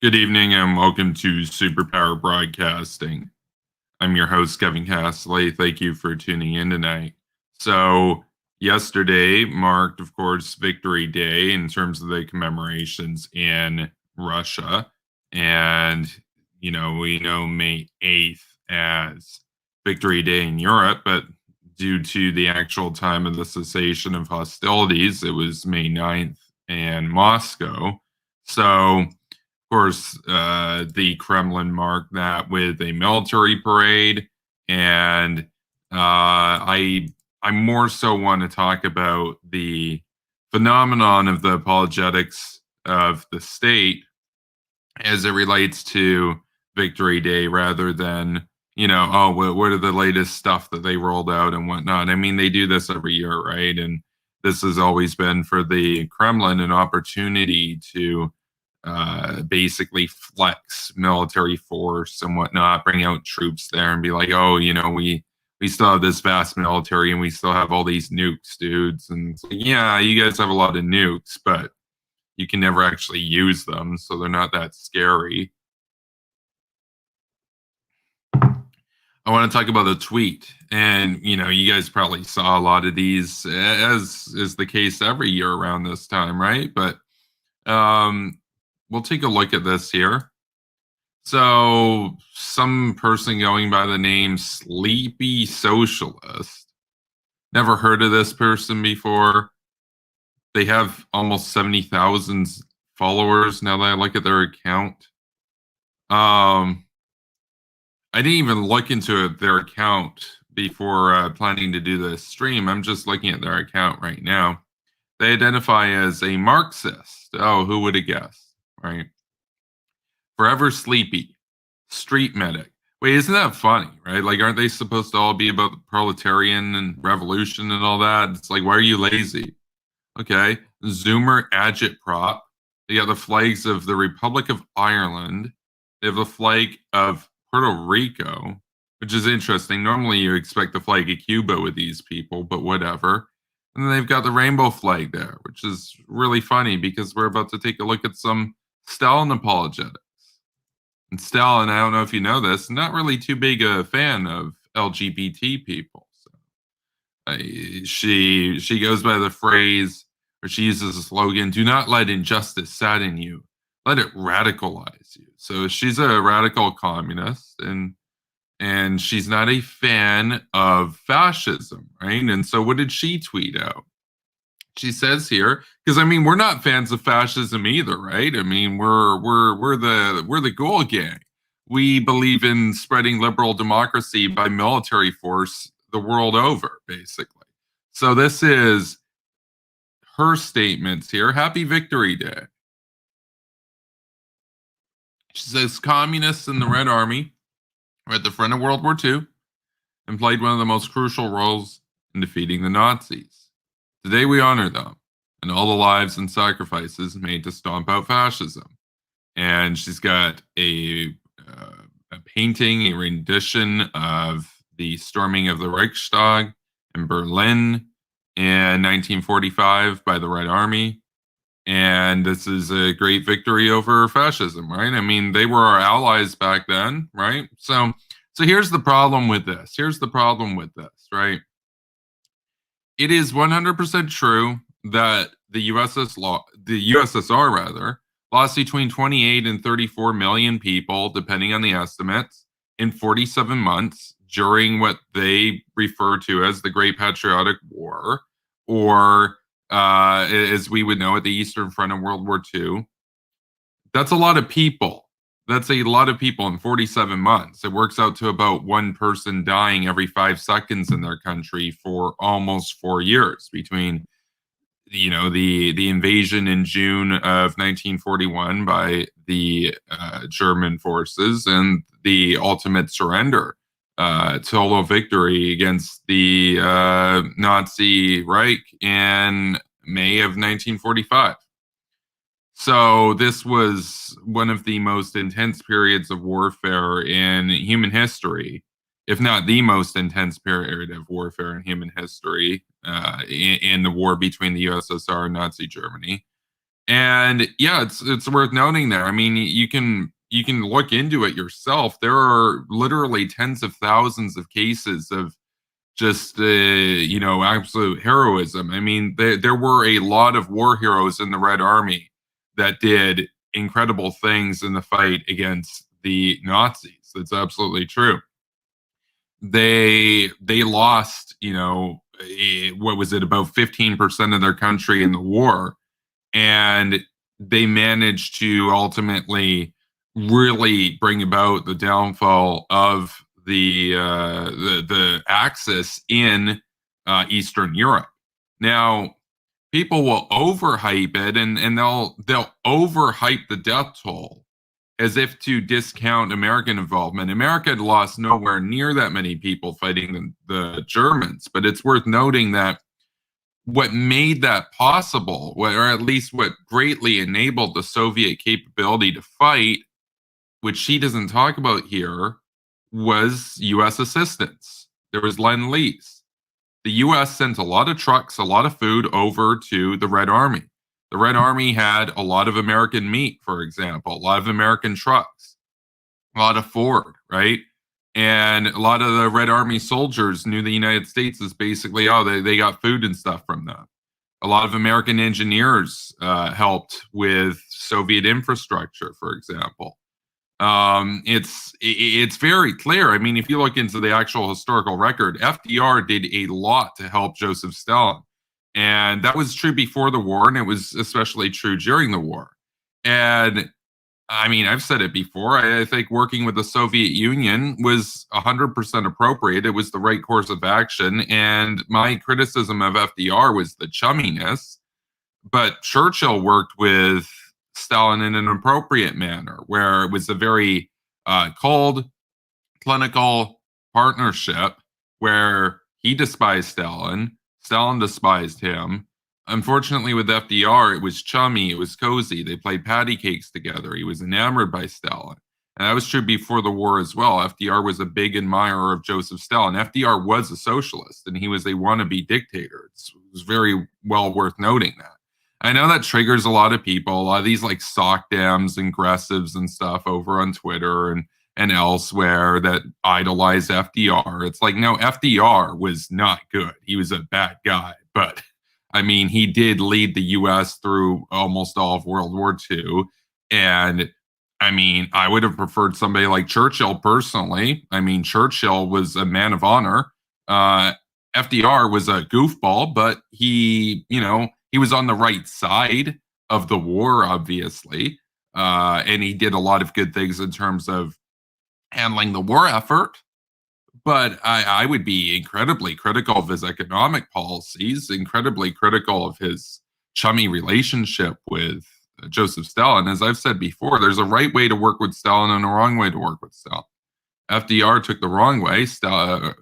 Good evening and welcome to Superpower Broadcasting. I'm your host, Kevin Castley. Thank you for tuning in tonight. So, yesterday marked, of course, Victory Day in terms of the commemorations in Russia. And, we know May 8th as Victory Day in Europe, but due to the actual time of the cessation of hostilities, it was May 9th in Moscow. So, course, the Kremlin marked that with a military parade, and I more so want to talk about the phenomenon of the apologetics of the state as it relates to Victory Day, rather than what are the latest stuff that they rolled out and whatnot. I mean, they do this every year, right? And this has always been for the Kremlin an opportunity to basically flex military force and whatnot, bring out troops there and be like, oh, we still have this vast military and we still have all these nukes, dudes. And it's like, yeah, you guys have a lot of nukes, but you can never actually use them, so they're not that scary. I want to talk about a tweet, and you guys probably saw a lot of these, as is the case every year around this time, right? But we'll take a look at this here. So, some person going by the name Sleepy Socialist. Never heard of this person before. They have almost 70,000 followers now that I look at their account. I didn't even look into their account before planning to do this stream. I'm just looking at their account right now. They identify as a Marxist. Oh, who would have guessed, right? Forever Sleepy, Street Medic. Wait, isn't that funny, right? Like, aren't they supposed to all be about the proletarian and revolution and all that? It's like, why are you lazy? Okay. Zoomer Agitprop. They got the flags of the Republic of Ireland. They have the flag of Puerto Rico, which is interesting. Normally you expect the flag of Cuba with these people, but whatever. And then they've got the rainbow flag there, which is really funny because we're about to take a look at some Stalin apologetics. And Stalin, I don't know if you know this, not really too big a fan of LGBT people. So she goes by the phrase, or she uses a slogan: "Do not let injustice sadden you, let it radicalize you." So she's a radical communist, and she's not a fan of fascism, right? And so what did she tweet out? She says here, because I mean, we're not fans of fascism either, right? I mean, we're the Ghoul Gang. We believe in spreading liberal democracy by military force the world over, basically. So this is her statements here. Happy Victory Day. She says communists in the Red Army were at the front of World War II and played one of the most crucial roles in defeating the Nazis. Today we honor them and all the lives and sacrifices made to stomp out fascism. And she's got a painting, a rendition of the storming of the Reichstag in Berlin in 1945 by the Red Army. And this is a great victory over fascism, right? I mean, they were our allies back then, right? So here's the problem with this. Right? It is 100% true that the USSR rather, lost between 28 and 34 million people, depending on the estimates, in 47 months during what they refer to as the Great Patriotic War, or as we would know it, the Eastern Front of World War II. That's a lot of people. That's a lot of people in 47 months. It works out to about one person dying every 5 seconds in their country for almost 4 years between the invasion in June of 1941 by the German forces and the ultimate surrender, total victory against the Nazi Reich in May of 1945. So this was one of the most intense periods of warfare in human history, if not the most intense period of warfare in human history, in the war between the USSR and Nazi Germany. And yeah, it's worth noting there. I mean, you can look into it yourself. There are literally tens of thousands of cases of just absolute heroism. I mean, there were a lot of war heroes in the Red Army that did incredible things in the fight against the Nazis. That's absolutely true. They lost, what was it, about 15% of their country in the war, and they managed to ultimately really bring about the downfall of the Axis in Eastern Europe. Now, people will overhype it, and they'll overhype the death toll as if to discount American involvement. America had lost nowhere near that many people fighting the Germans, but it's worth noting that what made that possible, or at least what greatly enabled the Soviet capability to fight, which she doesn't talk about here, was U.S. assistance. There was Lend-Lease. The U.S. sent a lot of trucks, a lot of food over to the Red Army. The Red Army had a lot of American meat, for example, a lot of American trucks, a lot of Ford, right? And a lot of the Red Army soldiers knew the United States as basically, they got food and stuff from them. A lot of American engineers helped with Soviet infrastructure, for example. It's very clear. I mean, if you look into the actual historical record, FDR did a lot to help Joseph Stalin. And that was true before the war, and it was especially true during the war. And I mean, I've said it before. I think working with the Soviet Union was 100% appropriate. It was the right course of action. And my criticism of FDR was the chumminess. But Churchill worked with Stalin in an appropriate manner, where it was a very cold, clinical partnership where he despised Stalin, Stalin despised him. Unfortunately, with FDR, it was chummy, it was cozy. They played patty cakes together. He was enamored by Stalin. And that was true before the war as well. FDR was a big admirer of Joseph Stalin. FDR was a socialist, and he was a wannabe dictator. It was very well worth noting that. I know that triggers a lot of people, a lot of these like sock dams and aggressives and stuff over on Twitter and elsewhere that idolize FDR. It's like, no, FDR was not good. He was a bad guy. But I mean, he did lead the US through almost all of World War II. And I mean, I would have preferred somebody like Churchill personally. I mean, Churchill was a man of honor. FDR was a goofball, but he was on the right side of the war, obviously. And he did a lot of good things in terms of handling the war effort. But I would be incredibly critical of his economic policies, incredibly critical of his chummy relationship with Joseph Stalin. As I've said before, there's a right way to work with Stalin and a wrong way to work with Stalin. FDR took the wrong way,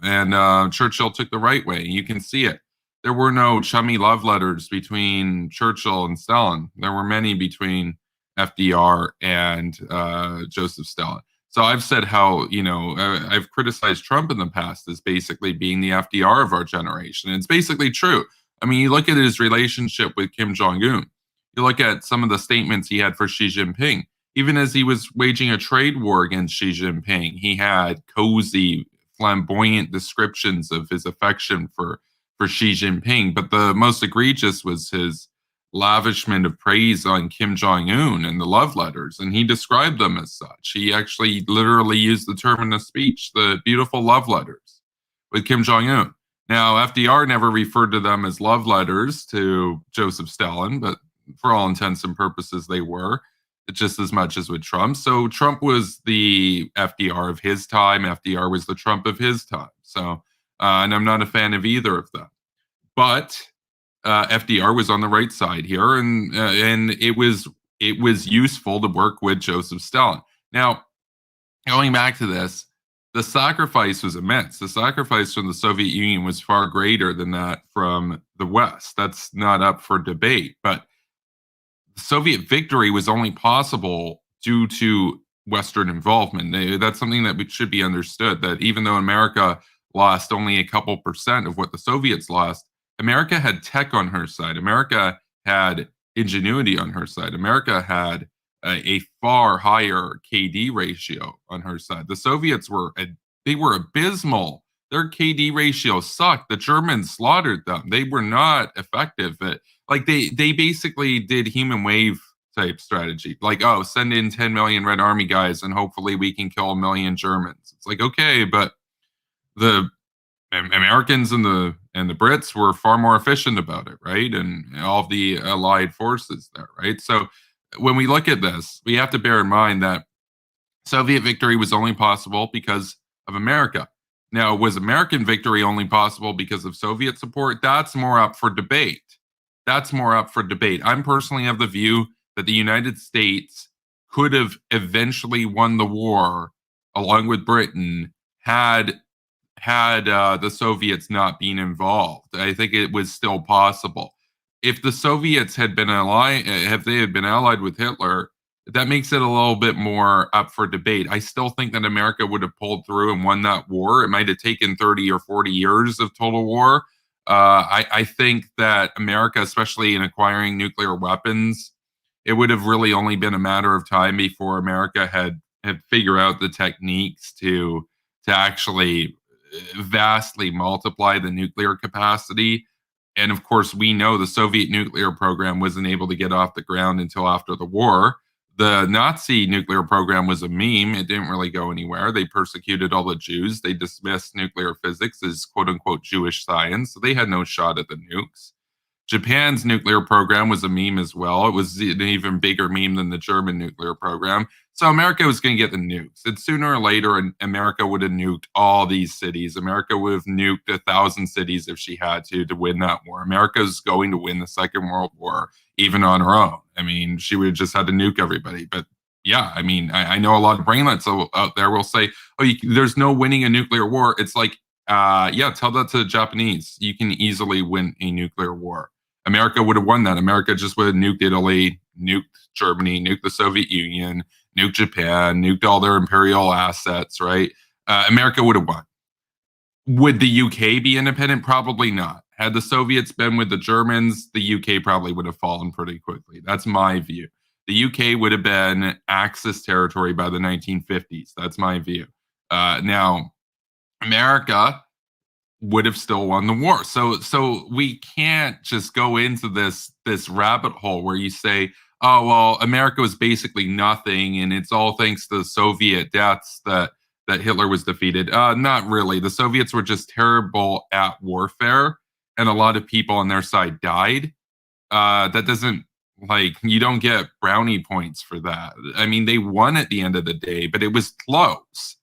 and Churchill took the right way. You can see it. There were no chummy love letters between Churchill and Stalin. There were many between FDR and Joseph Stalin. So I've said how, I've criticized Trump in the past as basically being the FDR of our generation. And it's basically true. I mean, you look at his relationship with Kim Jong-un. You look at some of the statements he had for Xi Jinping. Even as he was waging a trade war against Xi Jinping, he had cozy, flamboyant descriptions of his affection for Xi Jinping. But the most egregious was his lavishment of praise on Kim Jong-un and the love letters, and he described them as such. He actually literally used the term in a speech, the beautiful love letters with Kim Jong-un. Now, FDR never referred to them as love letters to Joseph Stalin, but for all intents and purposes, they were, just as much as with Trump. So Trump was the FDR of his time. FDR was the Trump of his time. So, and I'm not a fan of either of them. But FDR was on the right side here, and it was useful to work with Joseph Stalin. Now, going back to this, the sacrifice was immense. The sacrifice from the Soviet Union was far greater than that from the West. That's not up for debate. But the Soviet victory was only possible due to Western involvement. That's something that should be understood, that even though America lost only a couple percent of what the Soviets lost, America had tech on her side. America had ingenuity on her side. America had a far higher KD ratio on her side. The Soviets they were abysmal. Their KD ratio sucked. The Germans slaughtered them. They were not effective at, like, they basically did human wave type strategy. Like, oh, send in 10 million Red Army guys and hopefully we can kill a million Germans. It's like, okay, but the Americans and the Brits were far more efficient about it, right? And all of the allied forces there, right? So when we look at this, we have to bear in mind that Soviet victory was only possible because of America. Now, was American victory only possible because of Soviet support? That's more up for debate. That's more up for debate. I'm personally of the view that the United States could have eventually won the war along with Britain had the Soviets not been involved. I think it was still possible. If the Soviets had been allied with Hitler, that makes it a little bit more up for debate. I still think that America would have pulled through and won that war. It might have taken 30 or 40 years of total war. I think that America, especially in acquiring nuclear weapons, it would have really only been a matter of time before America had figured out the techniques to actually vastly multiply the nuclear capacity. And of course, we know the Soviet nuclear program wasn't able to get off the ground until after the war. The Nazi nuclear program was a meme. It didn't really go anywhere. They persecuted all the Jews. They dismissed nuclear physics as quote unquote Jewish science. So they had no shot at the nukes. Japan's nuclear program was a meme as well. It was an even bigger meme than the German nuclear program. So America was going to get the nukes. And sooner or later, America would have nuked all these cities. America would have nuked 1,000 cities if she had to win that war. America's going to win the Second World War, even on her own. I mean, she would have just had to nuke everybody. But yeah, I mean, I know a lot of brainlets out there will say, oh, there's no winning a nuclear war. It's like, yeah, tell that to the Japanese. You can easily win a nuclear war. America would have won that. America just would have nuked Italy, nuked Germany, nuked the Soviet Union, nuked Japan, nuked all their imperial assets, right? America would have won. Would the UK be independent? Probably not. Had the Soviets been with the Germans, the UK probably would have fallen pretty quickly. That's my view. The UK would have been Axis territory by the 1950s. That's my view. Now, America would have still won the war. So we can't just go into this rabbit hole where you say, oh, well, America was basically nothing and it's all thanks to the Soviet deaths that Hitler was defeated. Not really. The Soviets were just terrible at warfare and a lot of people on their side died. That doesn't, like, you don't get brownie points for that. I mean, they won at the end of the day, but it was close.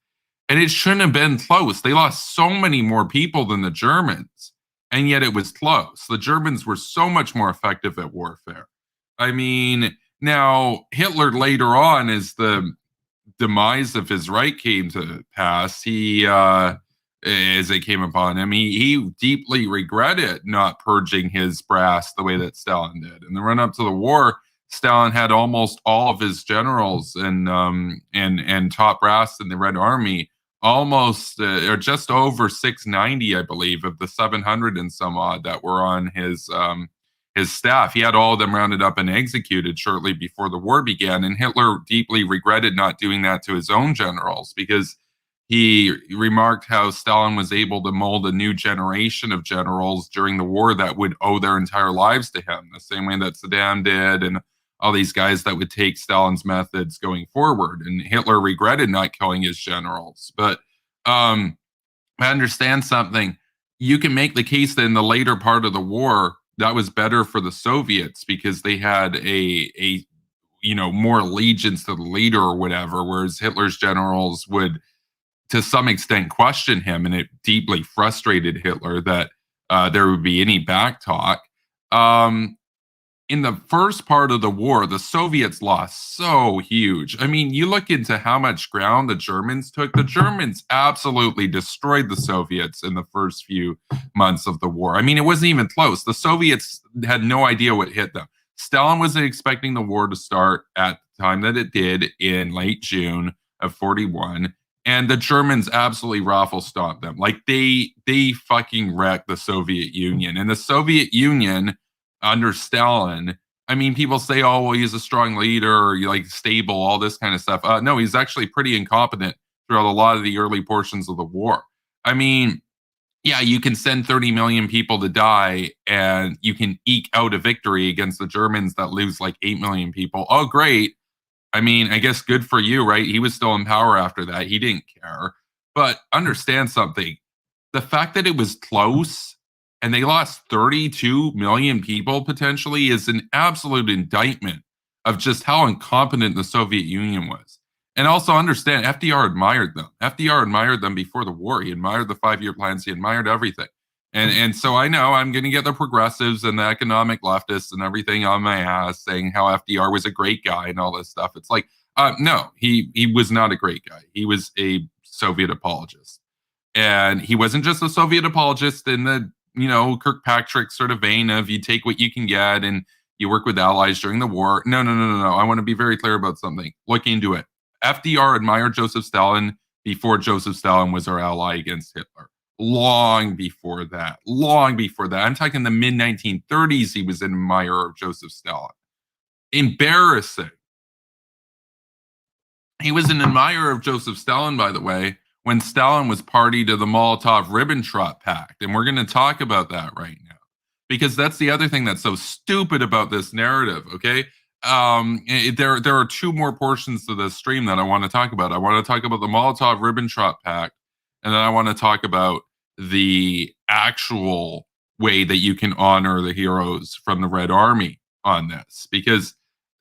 And it shouldn't have been close. They lost so many more people than the Germans, and yet it was close. The Germans were so much more effective at warfare. I mean, now Hitler later on, as the demise of his Reich came to pass, as it came upon him, he deeply regretted not purging his brass the way that Stalin did. In the run up to the war, Stalin had almost all of his generals and top brass in the Red Army, almost or just over 690, I believe, of the 700 and some odd that were on his staff. He had all of them rounded up and executed shortly before the war began. And Hitler deeply regretted not doing that to his own generals because he remarked how Stalin was able to mold a new generation of generals during the war that would owe their entire lives to him, the same way that Saddam did and all these guys that would take Stalin's methods going forward. And Hitler regretted not killing his generals. But I understand something. You can make the case that in the later part of the war, that was better for the Soviets because they had a more allegiance to the leader or whatever, whereas Hitler's generals would, to some extent, question him, and it deeply frustrated Hitler that there would be any back talk. In the first part of the war, the Soviets lost so huge. I mean, you look into how much ground the Germans took. The Germans absolutely destroyed the Soviets in the first few months of the war. I mean, it wasn't even close. The Soviets had no idea what hit them. Stalin wasn't expecting the war to start at the time that it did in late June of 41. And the Germans absolutely raffle stomped them. Like they fucking wrecked the Soviet Union. And the Soviet Union under Stalin I mean, people say, oh, well, he's a strong leader, or like stable, all this kind of stuff. No, he's actually pretty incompetent throughout a lot of the early portions of the war. I mean, yeah, you can send 30 million people to die and you can eke out a victory against the Germans that lose like 8 million people. Oh, great. I mean, I guess good for you, right? He was still in power after that. He didn't care. But understand something, the fact that it was close and they lost 32 million people potentially is an absolute indictment of just how incompetent the Soviet Union was. And also understand, FDR admired them. FDR admired them before the war. He admired the 5-year plans. He admired everything. And so I know I'm going to get the progressives and the economic leftists and everything on my ass saying how FDR was a great guy and all this stuff. It's like, no, he was not a great guy. He was a Soviet apologist. And he wasn't just a Soviet apologist in the, Kirkpatrick sort of vein of you take what you can get and you work with allies during the war. No, no, no, no, no. I want to be very clear about something. Look into it. FDR admired Joseph Stalin before Joseph Stalin was our ally against Hitler. Long before that. I'm talking the mid 1930s, he was an admirer of Joseph Stalin. Embarrassing. He was an admirer of Joseph Stalin, by the way, when Stalin was party to the Molotov-Ribbentrop Pact. And we're going to talk about that right now. Because that's the other thing that's so stupid about this narrative, okay? There are two more portions to this stream that I want to talk about. I want to talk about the Molotov-Ribbentrop Pact, and then I want to talk about the actual way that you can honor the heroes from the Red Army on this. Because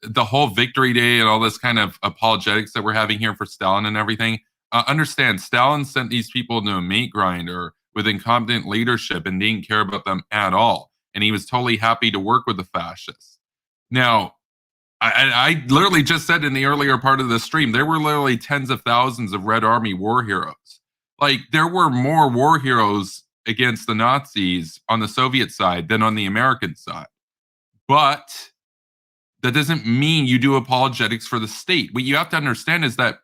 the whole Victory Day and all this kind of apologetics that we're having here for Stalin and everything, understand, Stalin sent these people to a meat grinder with incompetent leadership and didn't care about them at all. And he was totally happy to work with the fascists. Now, I literally just said in the earlier part of the stream, there were literally tens of thousands of Red Army war heroes. Like, there were more war heroes against the Nazis on the Soviet side than on the American side. But that doesn't mean you do apologetics for the state. What you have to understand is that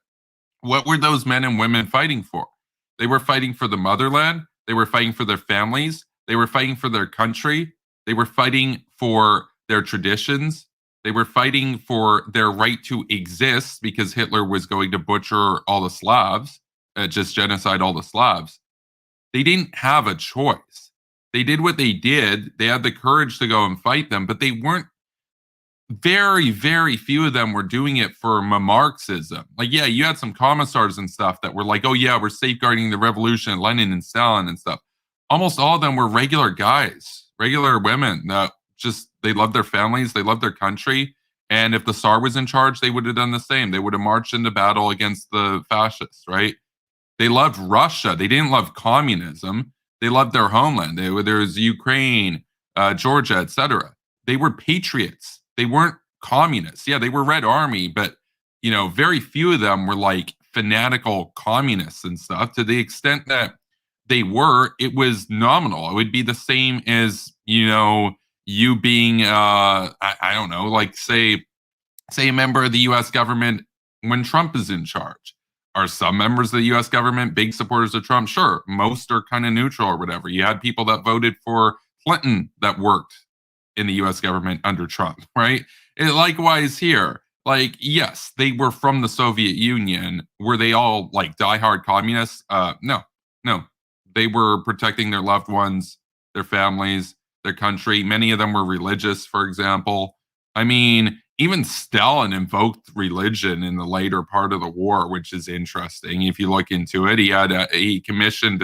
what were those men and women fighting for? They were fighting for the motherland. They were fighting for their families. They were fighting for their country. They were fighting for their traditions. They were fighting for their right to exist because Hitler was going to butcher all the Slavs, just genocide all the Slavs. They didn't have a choice. They did what they did. They had the courage to go and fight them, but they weren't, very, very few of them were doing it for Marxism. Like, yeah, you had some commissars and stuff that were like, oh yeah, we're safeguarding the revolution, Lenin and Stalin and stuff. Almost all of them were regular guys, regular women that just, they loved their families, they loved their country. And if the Tsar was in charge, they would have done the same. They would have marched into battle against the fascists, right? They loved Russia. They didn't love communism. They loved their homeland. There was Ukraine, Georgia, etc. They were patriots. They weren't communists. Yeah, they were Red Army, but very few of them were like fanatical communists and stuff. To the extent that they were, it was nominal. It would be the same as you being I don't know, like say a member of the U.S. government when Trump is in charge. Are some members of the U.S. government big supporters of Trump? Sure. Most are kind of neutral or whatever. You had people that voted for Clinton that worked in the U.S. government under Trump, right? Likewise here. Like, yes, they were from the Soviet Union. Were they all like diehard communists? No. They were protecting their loved ones, their families, their country. Many of them were religious, for example. I mean, even Stalin invoked religion in the later part of the war, which is interesting. If you look into it, he commissioned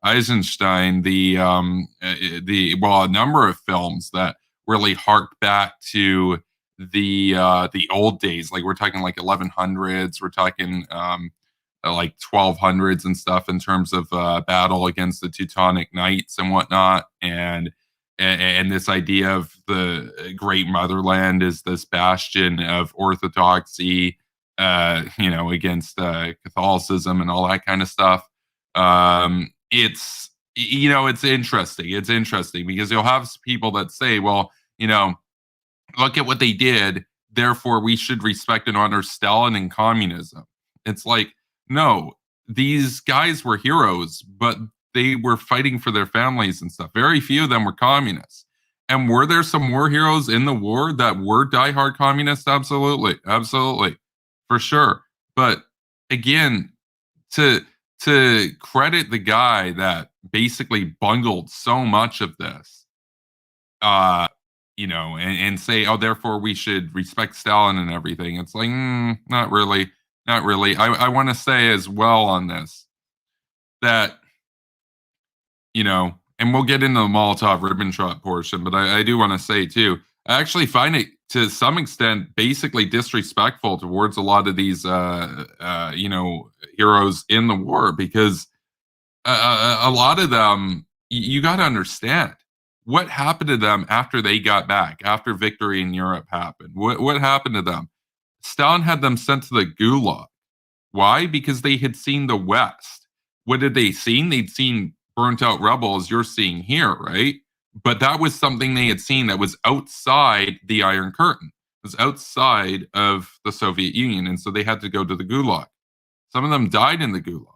Eisenstein a number of films that really harked back to the old days. Like, we're talking like 1100s, we're talking like 1200s and stuff in terms of battle against the Teutonic Knights and whatnot, and this idea of the great motherland is this bastion of orthodoxy, against Catholicism and all that kind of stuff. It's interesting. It's interesting because you'll have people that say, well, look at what they did, therefore we should respect and honor Stalin and communism. It's like, no, these guys were heroes, but they were fighting for their families and stuff. Very few of them were communists. And were there some war heroes in the war that were diehard communists? Absolutely, absolutely, for sure. But again, to credit the guy that basically bungled so much of this, uh, and say, oh, therefore we should respect Stalin and everything. It's like, not really, not really. I want to say as well on this that and we'll get into the Molotov-Ribbentrop portion, but I do want to say too, I actually find it to some extent basically disrespectful towards a lot of these, heroes in the war because a lot of them, you got to understand what happened to them after they got back, after victory in Europe happened. What happened to them? Stalin had them sent to the Gulag. Why? Because they had seen the West. What had they seen? They'd seen burnt out rebels you're seeing here, right? But that was something they had seen that was outside the Iron Curtain. It was outside of the Soviet Union. And so they had to go to the Gulag. Some of them died in the Gulag,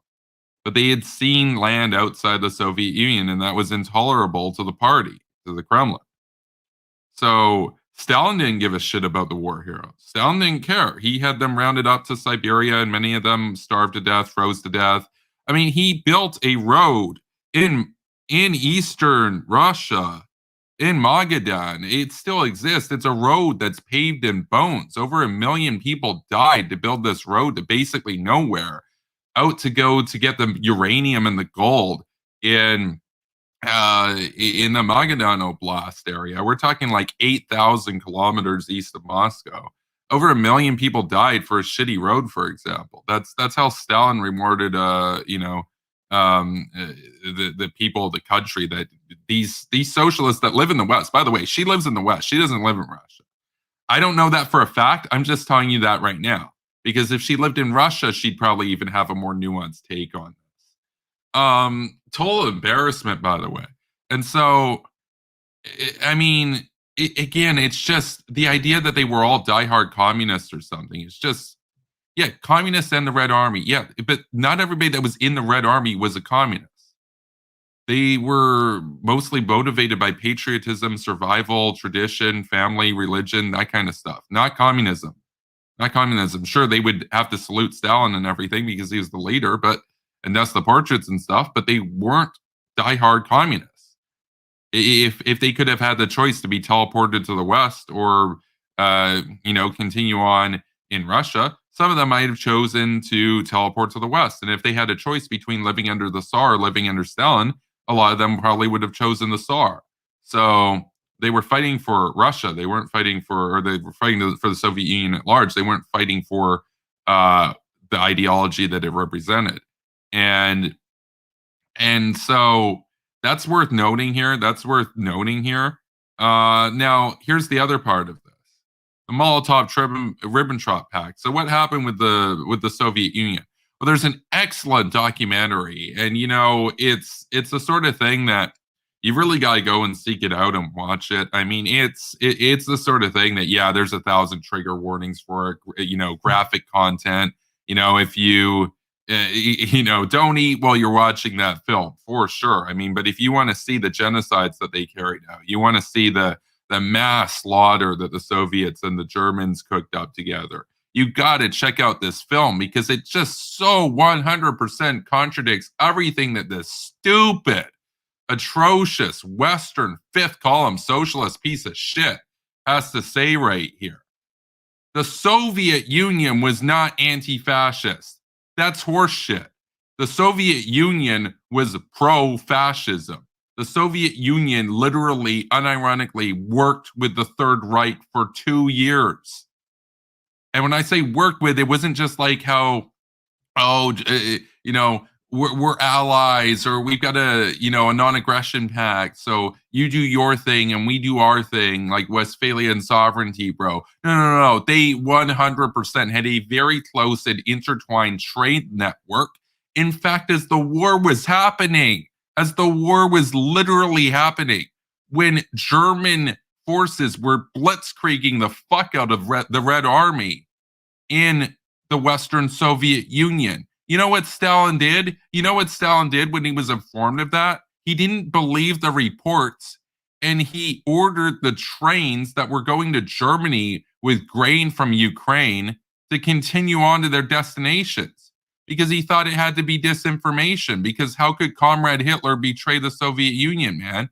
but they had seen land outside the Soviet Union, and that was intolerable to the party, to the Kremlin. So Stalin didn't give a shit about the war heroes. Stalin didn't care. He had them rounded up to Siberia, and many of them starved to death, froze to death. I mean, he built a road in eastern Russia, in Magadan. It still exists. It's a road that's paved in bones. Over 1 million people died to build this road to basically nowhere, out to go to get the uranium and the gold in the Magadan Oblast area. We're talking like 8,000 kilometers east of Moscow. Over 1 million people died for a shitty road, for example. That's how Stalin rewarded, the people of the country. That these socialists that live in the West. By the way, she lives in the West. She doesn't live in Russia. I don't know that for a fact. I'm just telling you that right now because if she lived in Russia, she'd probably even have a more nuanced take on this. Total embarrassment, by the way. And so, I mean, again, it's just the idea that they were all diehard communists or something. It's just, yeah, communists and the Red Army. Yeah, but not everybody that was in the Red Army was a communist. They were mostly motivated by patriotism, survival, tradition, family, religion, that kind of stuff. Not communism. Not communism. Sure, they would have to salute Stalin and everything because he was the leader, and that's the portraits and stuff, but they weren't diehard communists. If they could have had the choice to be teleported to the West or continue on in Russia, some of them might have chosen to teleport to the West. And if they had a choice between living under the Tsar or living under Stalin, a lot of them probably would have chosen the Tsar. So they were fighting for Russia. They weren't fighting for the Soviet Union at large. They weren't fighting for the ideology that it represented. And so that's worth noting here. Now, here's the other part of this: the Molotov-Ribbentrop Pact. So, what happened with the Soviet Union? Well, there's an excellent documentary, and it's the sort of thing that you really got to go and seek it out and watch it. I mean, it's the sort of thing that, yeah, there's 1,000 trigger warnings for it. Graphic content. If you don't eat while you're watching that film, for sure. I mean, but if you want to see the genocides that they carried out, you want to see the mass slaughter that the Soviets and the Germans cooked up together, you got to check out this film because it just so 100% contradicts everything that this stupid, atrocious, Western fifth column socialist piece of shit has to say right here. The Soviet Union was not anti-fascist. That's horseshit. The Soviet Union was pro-fascism. The Soviet Union literally, unironically, worked with the Third Reich for 2 years. And when I say worked with, it wasn't just like how, we're allies, or we've got a non-aggression pact. So you do your thing and we do our thing, like Westphalian sovereignty, bro. No. They 100% had a very close and intertwined trade network. In fact, as the war was literally happening, when German forces were blitzkrieging the fuck out of the Red Army in the Western Soviet Union, you know what Stalin did? You know what Stalin did when he was informed of that? He didn't believe the reports. and he ordered the trains that were going to Germany with grain from Ukraine to continue on to their destinations because he thought it had to be disinformation. Because how could Comrade Hitler betray the Soviet Union, man?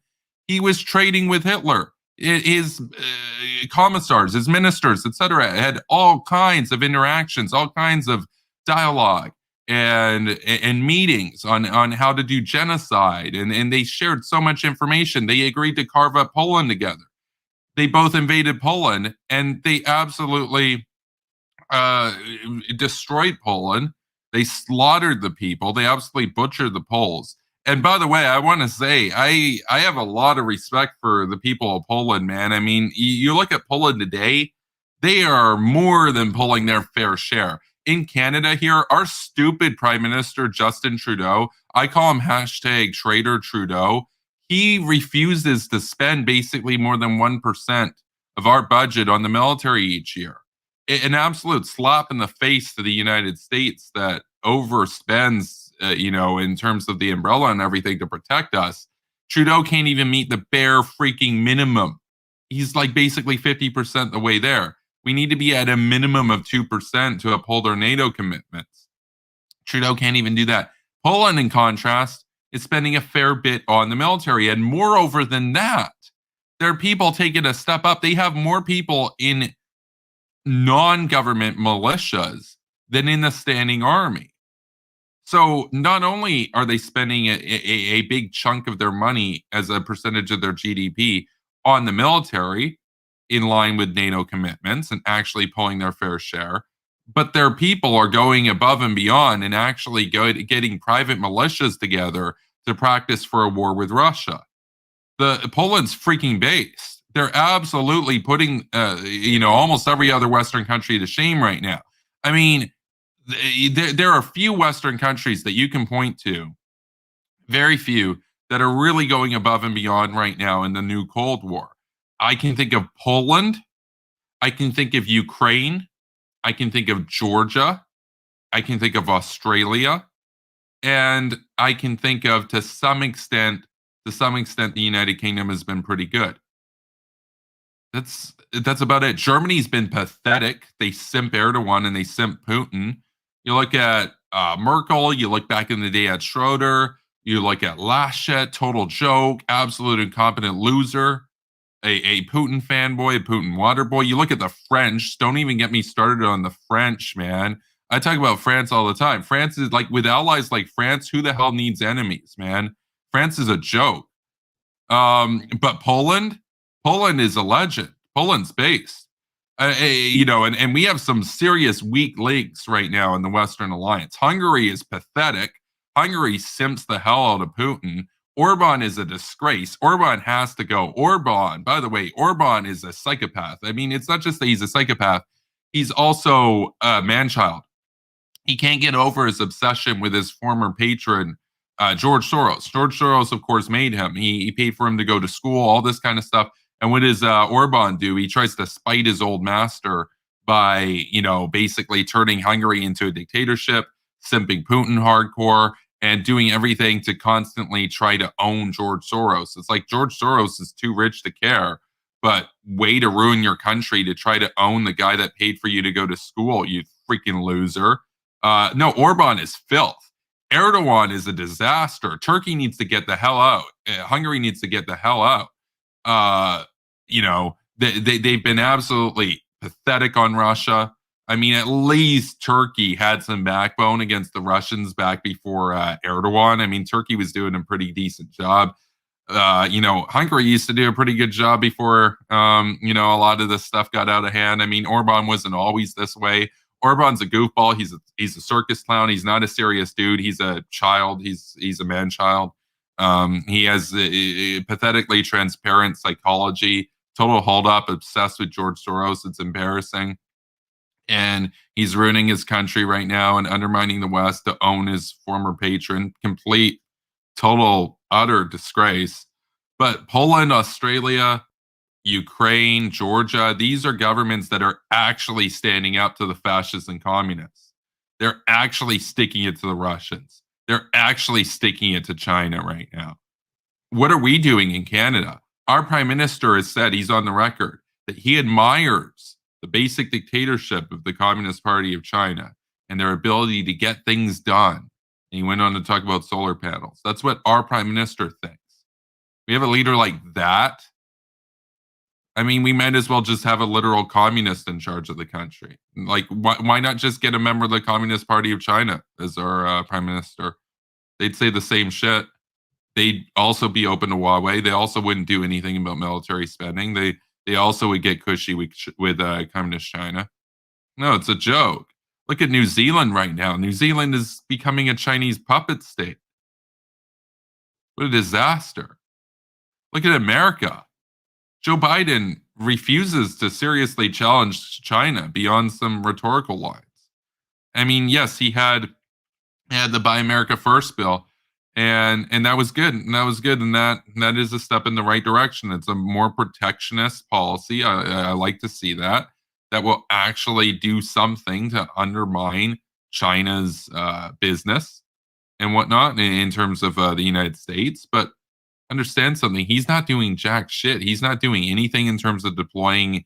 He was trading with Hitler. His commissars, his ministers, etc., had all kinds of interactions, all kinds of dialogue and meetings on how to do genocide, and they shared so much information. They agreed to carve up Poland together. They both invaded Poland, and they absolutely destroyed Poland. They slaughtered the people. They absolutely butchered the Poles. And by the way, I want to say I have a lot of respect for the people of Poland, man. I mean, you look at Poland today, they are more than pulling their fair share. In Canada here, our stupid Prime Minister Justin Trudeau, I call him hashtag traitor Trudeau, he refuses to spend basically more than 1% of our budget on the military each year. An absolute slap in the face to the United States that overspends, in terms of the umbrella and everything to protect us. Trudeau can't even meet the bare freaking minimum. He's like basically 50% the way there. We need to be at a minimum of 2% to uphold our NATO commitments. Trudeau can't even do that. Poland, in contrast, is spending a fair bit on the military. And moreover than that, there are people taking a step up. They have more people in non-government militias than in the standing army. So not only are they spending a big chunk of their money as a percentage of their GDP on the military in line with NATO commitments and actually pulling their fair share, but their people are going above and beyond and actually getting private militias together to practice for a war with Russia. Poland's freaking based. They're absolutely putting, almost every other Western country to shame right now. I mean, there are few Western countries that you can point to, very few, that are really going above and beyond right now in the new Cold War. I can think of Poland. I can think of Ukraine. I can think of Georgia. I can think of Australia. And I can think of, to some extent, the United Kingdom has been pretty good. That's about it. Germany's been pathetic. They simp Erdogan and they simp Putin. You look at Merkel. You look back in the day at Schroeder. You look at Laschet, total joke, absolute incompetent loser, a Putin fanboy, a Putin waterboy. You look at the French. Don't even get me started on the French, man. I talk about France all the time. France is like, with allies like France, who the hell needs enemies, man? France is a joke. But Poland is a legend. Poland's based. And we have some serious weak links right now in the Western alliance. Hungary is pathetic. Hungary simps the hell out of Putin. Orban is a disgrace. Orban has to go. Orban, by the way, Orban is a psychopath. I mean, it's not just that he's a psychopath. He's also a man-child. He can't get over his obsession with his former patron, George Soros. George Soros, of course, made him. He paid for him to go to school, all this kind of stuff. And what does Orban do? He tries to spite his old master by, basically turning Hungary into a dictatorship, simping Putin hardcore, and doing everything to constantly try to own George Soros. It's like George Soros is too rich to care, but way to ruin your country to try to own the guy that paid for you to go to school, you freaking loser. No, Orban is filth. Erdogan is a disaster. Turkey needs to get the hell out. Hungary needs to get the hell out. They've been absolutely pathetic on Russia. I mean, at least Turkey had some backbone against the Russians back before Erdogan. I mean, Turkey was doing a pretty decent job. Hungary used to do a pretty good job before, a lot of this stuff got out of hand. I mean, Orban wasn't always this way. Orban's a goofball. He's a circus clown. He's not a serious dude. He's a child. He's a man-child. He has a pathetically transparent psychology, total hold-up, obsessed with George Soros. It's embarrassing. And he's ruining his country right now and undermining the West to own his former patron. Complete, total, utter disgrace. But Poland, Australia, Ukraine, Georgia, these are governments that are actually standing up to the fascists and communists. They're actually sticking it to the Russians. They're actually sticking it to China right now. What are we doing in Canada? Our prime minister has said, he's on the record, that he admires the basic dictatorship of the Communist Party of China and their ability to get things done. And he went on to talk about solar panels. That's what our prime minister thinks. We have a leader like that. I mean, we might as well just have a literal communist in charge of the country. Like, why not just get a member of the Communist Party of China as our prime minister? They'd say the same shit. They'd also be open to Huawei. They also wouldn't do anything about military spending. They also would get cushy with communist China. No, it's a joke. Look at New Zealand right now. New Zealand is becoming a Chinese puppet state. What a disaster. Look at America. Joe Biden refuses to seriously challenge China beyond some rhetorical lines. I mean, yes, he had the Buy America First bill, and that was good. And that was good. And that is a step in the right direction. It's a more protectionist policy. I like to see that will actually do something to undermine China's business and whatnot in terms of the United States. But understand something. He's not doing jack shit. He's not doing anything in terms of deploying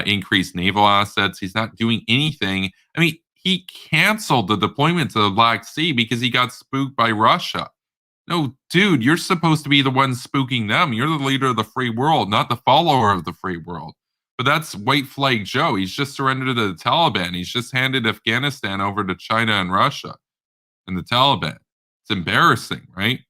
increased naval assets. He's not doing anything. I mean, he canceled the deployment to the Black Sea because he got spooked by Russia. No, dude, you're supposed to be the one spooking them. You're the leader of the free world, not the follower of the free world. But that's white flag Joe. He's just surrendered to the Taliban. He's just handed Afghanistan over to China and Russia and the Taliban. It's embarrassing, right?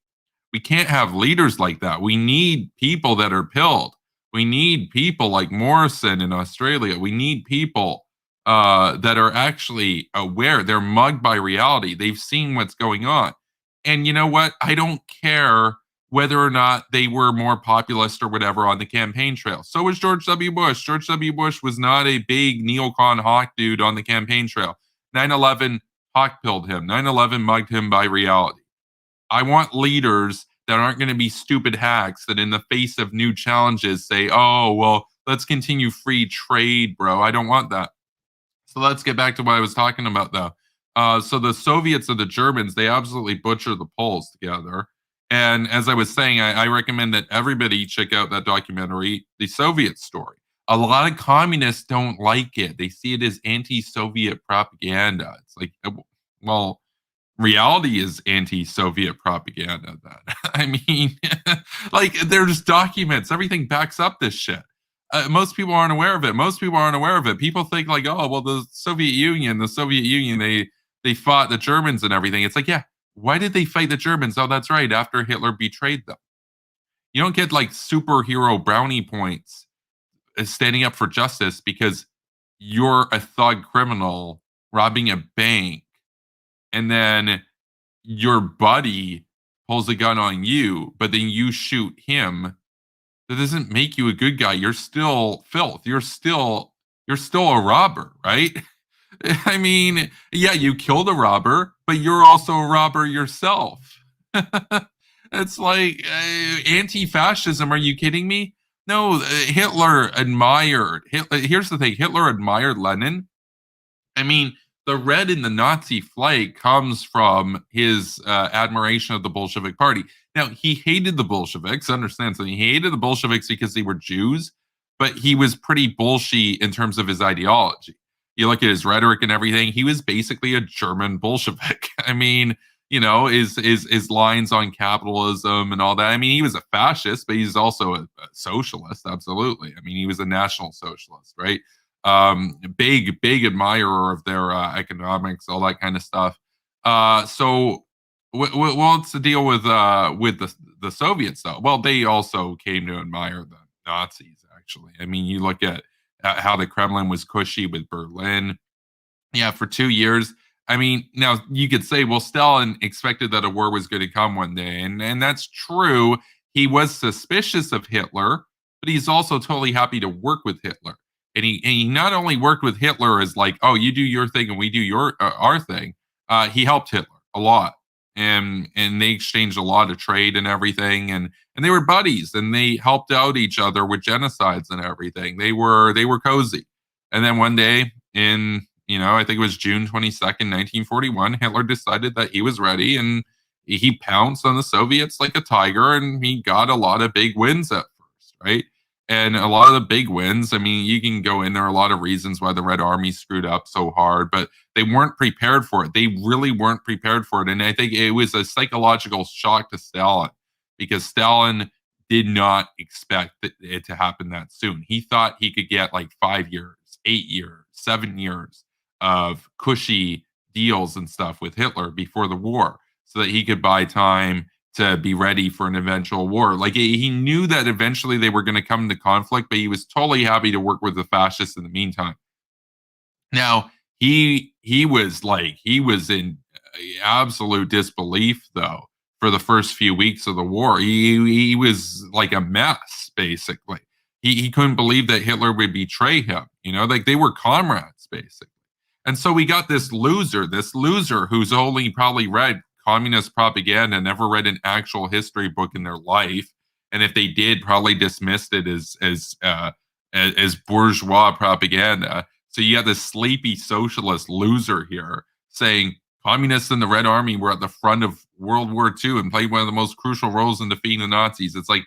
We can't have leaders like that. We need people that are pilled. We need people like Morrison in Australia. We need people that are actually aware. They're mugged by reality. They've seen what's going on. And you know what? I don't care whether or not they were more populist or whatever on the campaign trail. So was George W. Bush. George W. Bush was not a big neocon hawk dude on the campaign trail. 9/11 hawk-pilled him. 9/11 mugged him by reality. I want leaders that aren't going to be stupid hacks that in the face of new challenges say, oh, well, let's continue free trade, bro. I don't want that. So let's get back to what I was talking about, though. So the Soviets and the Germans, they absolutely butchered the Poles together. And as I was saying, I recommend that everybody check out that documentary, The Soviet Story. A lot of communists don't like it. They see it as anti-Soviet propaganda. It's like, well, reality is anti-Soviet propaganda. Then I mean, like there's documents. Everything backs up this shit. Most people aren't aware of it. Most people aren't aware of it. People think like, oh, well, the Soviet Union, they fought the Germans and everything. It's like, yeah, why did they fight the Germans? Oh, that's right. After Hitler betrayed them. You don't get like superhero brownie points standing up for justice because you're a thug criminal robbing a bank and then your buddy pulls a gun on you, but then you shoot him. That doesn't make you a good guy. You're still filth. You're still a robber, right? I mean, yeah, you killed a robber, but you're also a robber yourself. It's like anti-fascism. Are you kidding me? No, Hitler admired. Here's the thing: Hitler admired Lenin. I mean, the red in the Nazi flag comes from his admiration of the Bolshevik Party. Now, he hated the Bolsheviks. Understand something? He hated the Bolsheviks because they were Jews, but he was pretty bullshit in terms of his ideology. You look at his rhetoric and everything. He was basically a German Bolshevik. I mean, you know, his lines on capitalism and all that. I mean, he was a fascist, but he's also a socialist. Absolutely. I mean, he was a national socialist, right? Big admirer of their economics, all that kind of stuff. So what's the deal with the Soviets though? Well, they also came to admire the Nazis. Actually, I mean, you look at how the Kremlin was cushy with Berlin. Yeah, for 2 years. I mean, now you could say, well, Stalin expected that a war was going to come one day, and that's true. He was suspicious of Hitler, but he's also totally happy to work with Hitler. And he not only worked with Hitler as like, oh, you do your thing and we do our thing. He helped Hitler a lot, and they exchanged a lot of trade and everything, and they were buddies, and they helped out each other with genocides and everything. They were cozy. And then one day in, I think it was June 22nd, 1941, Hitler decided that he was ready, and he pounced on the Soviets like a tiger, and he got a lot of big wins at first, right? And a lot of the big wins, I mean, you can go in there, a lot of reasons why the Red Army screwed up so hard, but they weren't prepared for it. They really weren't prepared for it. And I think it was a psychological shock to Stalin because Stalin did not expect it to happen that soon. He thought he could get like 5 years, 8 years, 7 years of cushy deals and stuff with Hitler before the war so that he could buy time to be ready for an eventual war. Like he knew that eventually they were going to come into conflict, but he was totally happy to work with the fascists in the meantime. Now, he was in absolute disbelief though for the first few weeks of the war. He was like a mess basically. He couldn't believe that Hitler would betray him, you know, like they were comrades basically. And so we got this loser who's only probably read communist propaganda, never read an actual history book in their life, and if they did, probably dismissed it as bourgeois propaganda. So you got this sleepy socialist loser here saying communists in the Red Army were at the front of World War II and played one of the most crucial roles in defeating the Nazis. It's like,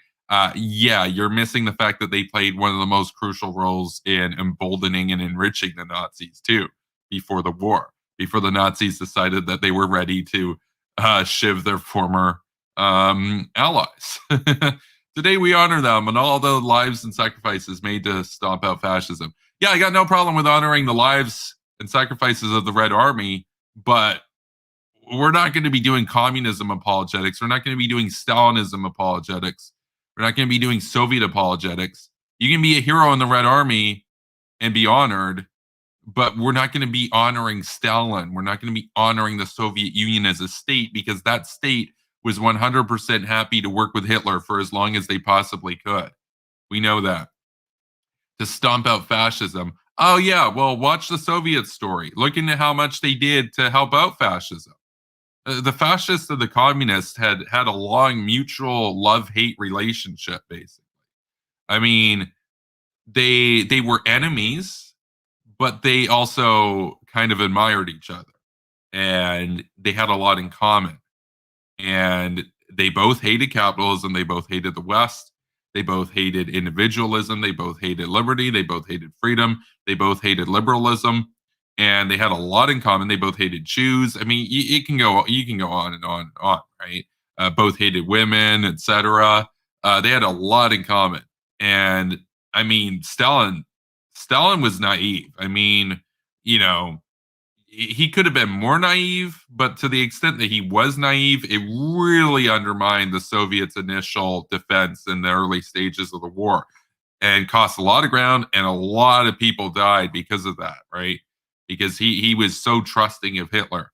yeah, you're missing the fact that they played one of the most crucial roles in emboldening and enriching the Nazis too before the war, before the Nazis decided that they were ready to shiv their former allies. Today we honor them and all the lives and sacrifices made to stomp out fascism. Yeah, I got no problem with honoring the lives and sacrifices of the Red Army, but we're not going to be doing communism apologetics. We're not going to be doing Stalinism apologetics. We're not going to be doing Soviet apologetics. You can be a hero in the Red Army and be honored, but we're not going to be honoring Stalin. We're not going to be honoring the Soviet Union as a state because that state was 100% happy to work with Hitler for as long as they possibly could. We know that. To stomp out fascism. Oh, yeah, well, watch the Soviet story. Look into how much they did to help out fascism. The fascists and the communists had a long mutual love-hate relationship, basically. I mean, they were enemies, but they also kind of admired each other. And they had a lot in common. And they both hated capitalism. They both hated the West. They both hated individualism. They both hated liberty. They both hated freedom. They both hated liberalism. And they had a lot in common. They both hated Jews. I mean, you can go on and on and on, right? Both hated women, etc. They had a lot in common. And I mean, Stalin was naive. I mean, you know, he could have been more naive, but to the extent that he was naive, it really undermined the Soviets' initial defense in the early stages of the war and cost a lot of ground, and a lot of people died because of that, right? Because he was so trusting of Hitler.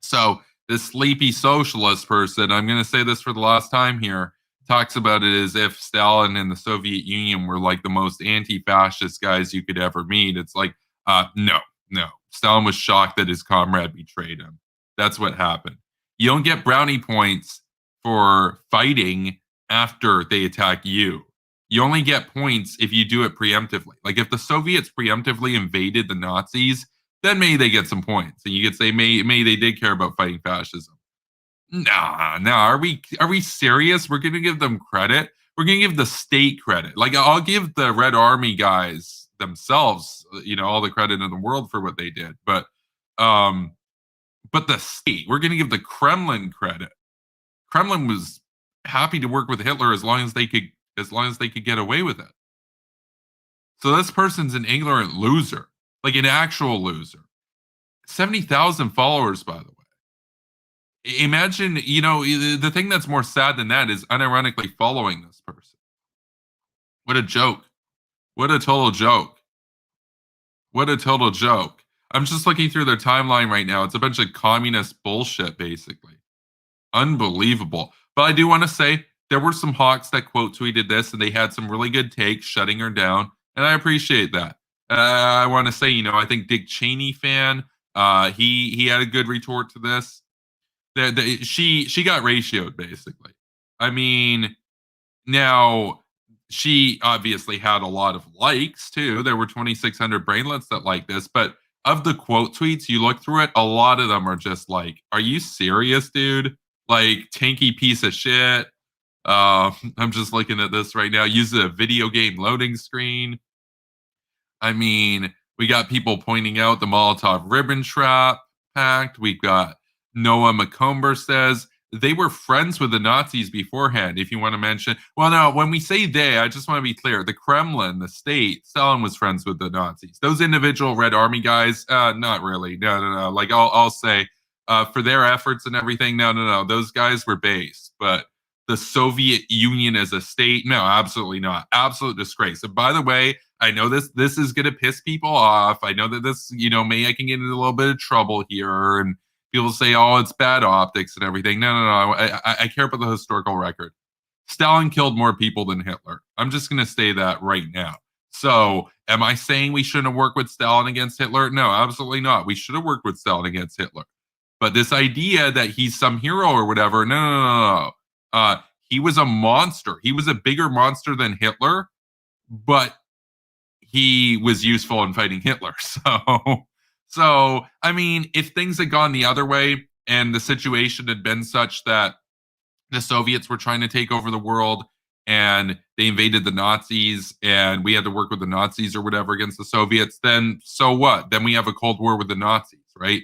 So this sleepy socialist person, I'm going to say this for the last time here, talks about it as if Stalin and the Soviet Union were like the most anti-fascist guys you could ever meet. It's like, no. Stalin was shocked that his comrade betrayed him. That's what happened. You don't get brownie points for fighting after they attack you. You only get points if you do it preemptively. Like if the Soviets preemptively invaded the Nazis, then maybe they get some points. And you could say maybe they did care about fighting fascism. Nah. Are we serious? We're gonna give them credit. We're gonna give the state credit. Like I'll give the Red Army guys themselves, you know, all the credit in the world for what they did. But the state, we're gonna give the Kremlin credit. Kremlin was happy to work with Hitler as long as they could get away with it. So this person's an ignorant loser, like an actual loser. 70,000 followers, by the way. Imagine, you know, the thing that's more sad than that is unironically following this person. What a joke. What a total joke. What a total joke. I'm just looking through their timeline right now. It's a bunch of communist bullshit, basically. Unbelievable. But I do want to say there were some hawks that quote tweeted this and they had some really good takes shutting her down. And I appreciate that. I want to say, you know, I think Dick Cheney fan, he had a good retort to this. She got ratioed, basically. I mean, now she obviously had a lot of likes too. There were 2,600 brainlets that liked this, but of the quote tweets, you look through it, a lot of them are just like, are you serious, dude? Like, tanky piece of shit. I'm just looking at this right now. Use a video game loading screen. I mean, we got people pointing out the Molotov Ribbentrop Pact. We've got Noah Macomber says they were friends with the Nazis beforehand. If you want to mention, well, no, when we say they, I just want to be clear: the Kremlin, the state, Stalin was friends with the Nazis. Those individual Red Army guys, not really. No, no, no. Like I'll say, for their efforts and everything, no, no, no. Those guys were based, but the Soviet Union as a state, no, absolutely not. Absolute disgrace. And by the way, I know this is going to piss people off. I know that this, maybe I can get into a little bit of trouble here, and people say, "Oh, it's bad optics and everything." No, no, no. I care about the historical record. Stalin killed more people than Hitler. I'm just going to say that right now. So, am I saying we shouldn't have worked with Stalin against Hitler? No, absolutely not. We should have worked with Stalin against Hitler. But this idea that he's some hero or whatever, no, no, no, no. He was a monster. He was a bigger monster than Hitler, but he was useful in fighting Hitler. So I mean, if things had gone the other way and the situation had been such that the Soviets were trying to take over the world and they invaded the Nazis and we had to work with the Nazis or whatever against the Soviets, then so what? Then we have a Cold War with the Nazis, right?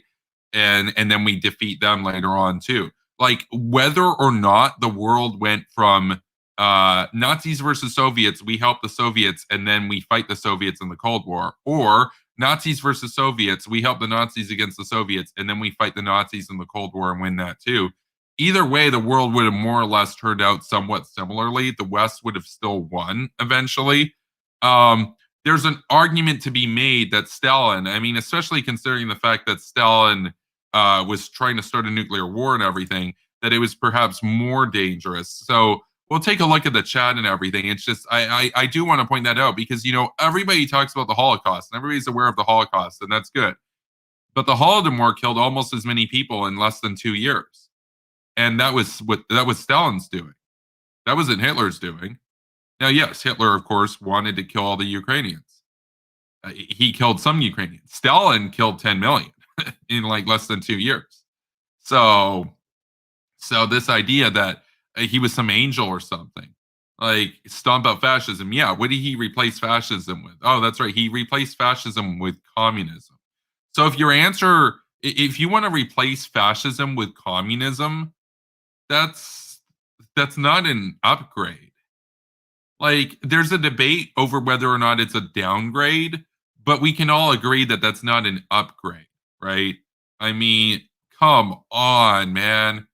And then we defeat them later on too. Like whether or not the world went from Nazis versus Soviets, we help the Soviets and then we fight the Soviets in the Cold War, or Nazis versus Soviets, we help the Nazis against the Soviets and then we fight the Nazis in the Cold War and win that too. Either way, the world would have more or less turned out somewhat similarly. The West would have still won eventually. There's an argument to be made that Stalin, I mean, especially considering the fact that Stalin was trying to start a nuclear war and everything, that it was perhaps more dangerous. So we'll take a look at the chat and everything. It's just I do want to point that out because everybody talks about the Holocaust and everybody's aware of the Holocaust, and that's good. But the Holodomor killed almost as many people in less than 2 years, and that was Stalin's doing. That wasn't Hitler's doing. Now, yes, Hitler, of course, wanted to kill all the Ukrainians. He killed some Ukrainians. Stalin killed 10 million in like less than 2 years. So this idea that he was some angel or something, like stomp out fascism. Yeah, what did he replace fascism with? Oh, that's right. He replaced fascism with communism. So if you want to replace fascism with communism, that's not an upgrade. Like, there's a debate over whether or not it's a downgrade, but we can all agree that that's not an upgrade, right? I mean, come on, man.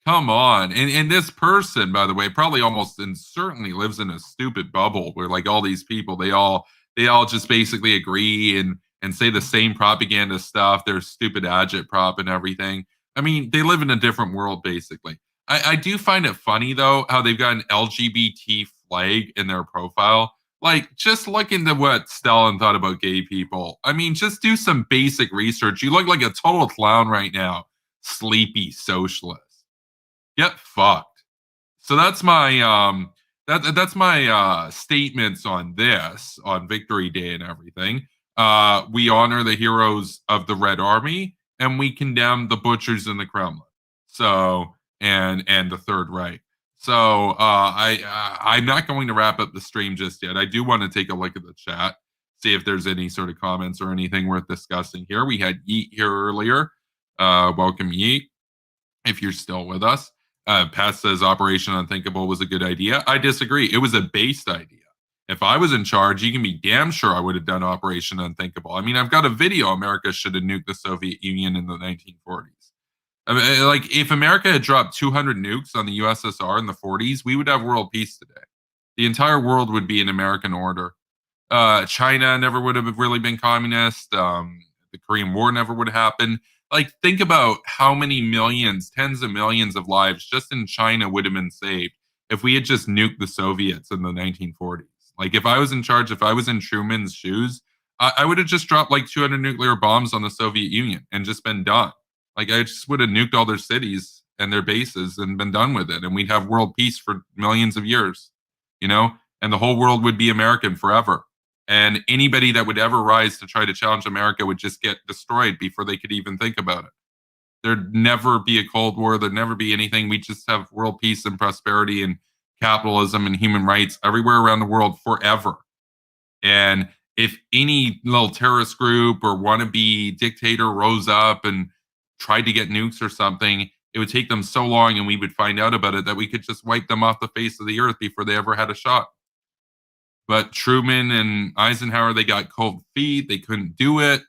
Come on. And this person, by the way, probably almost and certainly lives in a stupid bubble where like all these people, they all just basically agree and say the same propaganda stuff, their stupid agitprop and everything. I mean, they live in a different world, basically. I do find it funny though how they've got an LGBT flag in their profile. Like, just look into what Stalin thought about gay people. I mean, just do some basic research. You look like a total clown right now, sleepy socialist. Get fucked. So that's my that's my statements on this on Victory Day and everything. We honor the heroes of the Red Army and we condemn the butchers in the Kremlin. So and the Third Reich. So I'm not going to wrap up the stream just yet. I do want to take a look at the chat, see if there's any sort of comments or anything worth discussing here. We had Yeet here earlier. Welcome, Yeet, if you're still with us. Pat says Operation Unthinkable was a good idea. I disagree. It was a based idea. If I was in charge, you can be damn sure I would have done Operation Unthinkable. I mean, I've got a video. America should have nuked the Soviet Union in the 1940s. I mean, like, if America had dropped 200 nukes on the USSR in the 40s, we would have world peace today. The entire world would be in American order. China never would have really been communist. The Korean War never would have happened. Like, think about how many millions, tens of millions of lives just in China would have been saved if we had just nuked the Soviets in the 1940s. Like, if I was in charge, if I was in Truman's shoes, I would have just dropped like 200 nuclear bombs on the Soviet Union and just been done. Like, I just would have nuked all their cities and their bases and been done with it. And we'd have world peace for millions of years, and the whole world would be American forever. And anybody that would ever rise to try to challenge America would just get destroyed before they could even think about it. There'd never be a Cold War. There'd never be anything. We just have world peace and prosperity and capitalism and human rights everywhere around the world forever. And if any little terrorist group or wannabe dictator rose up and tried to get nukes or something, it would take them so long and we would find out about it that we could just wipe them off the face of the earth before they ever had a shot. But Truman and Eisenhower, they got cold feet. They couldn't do it.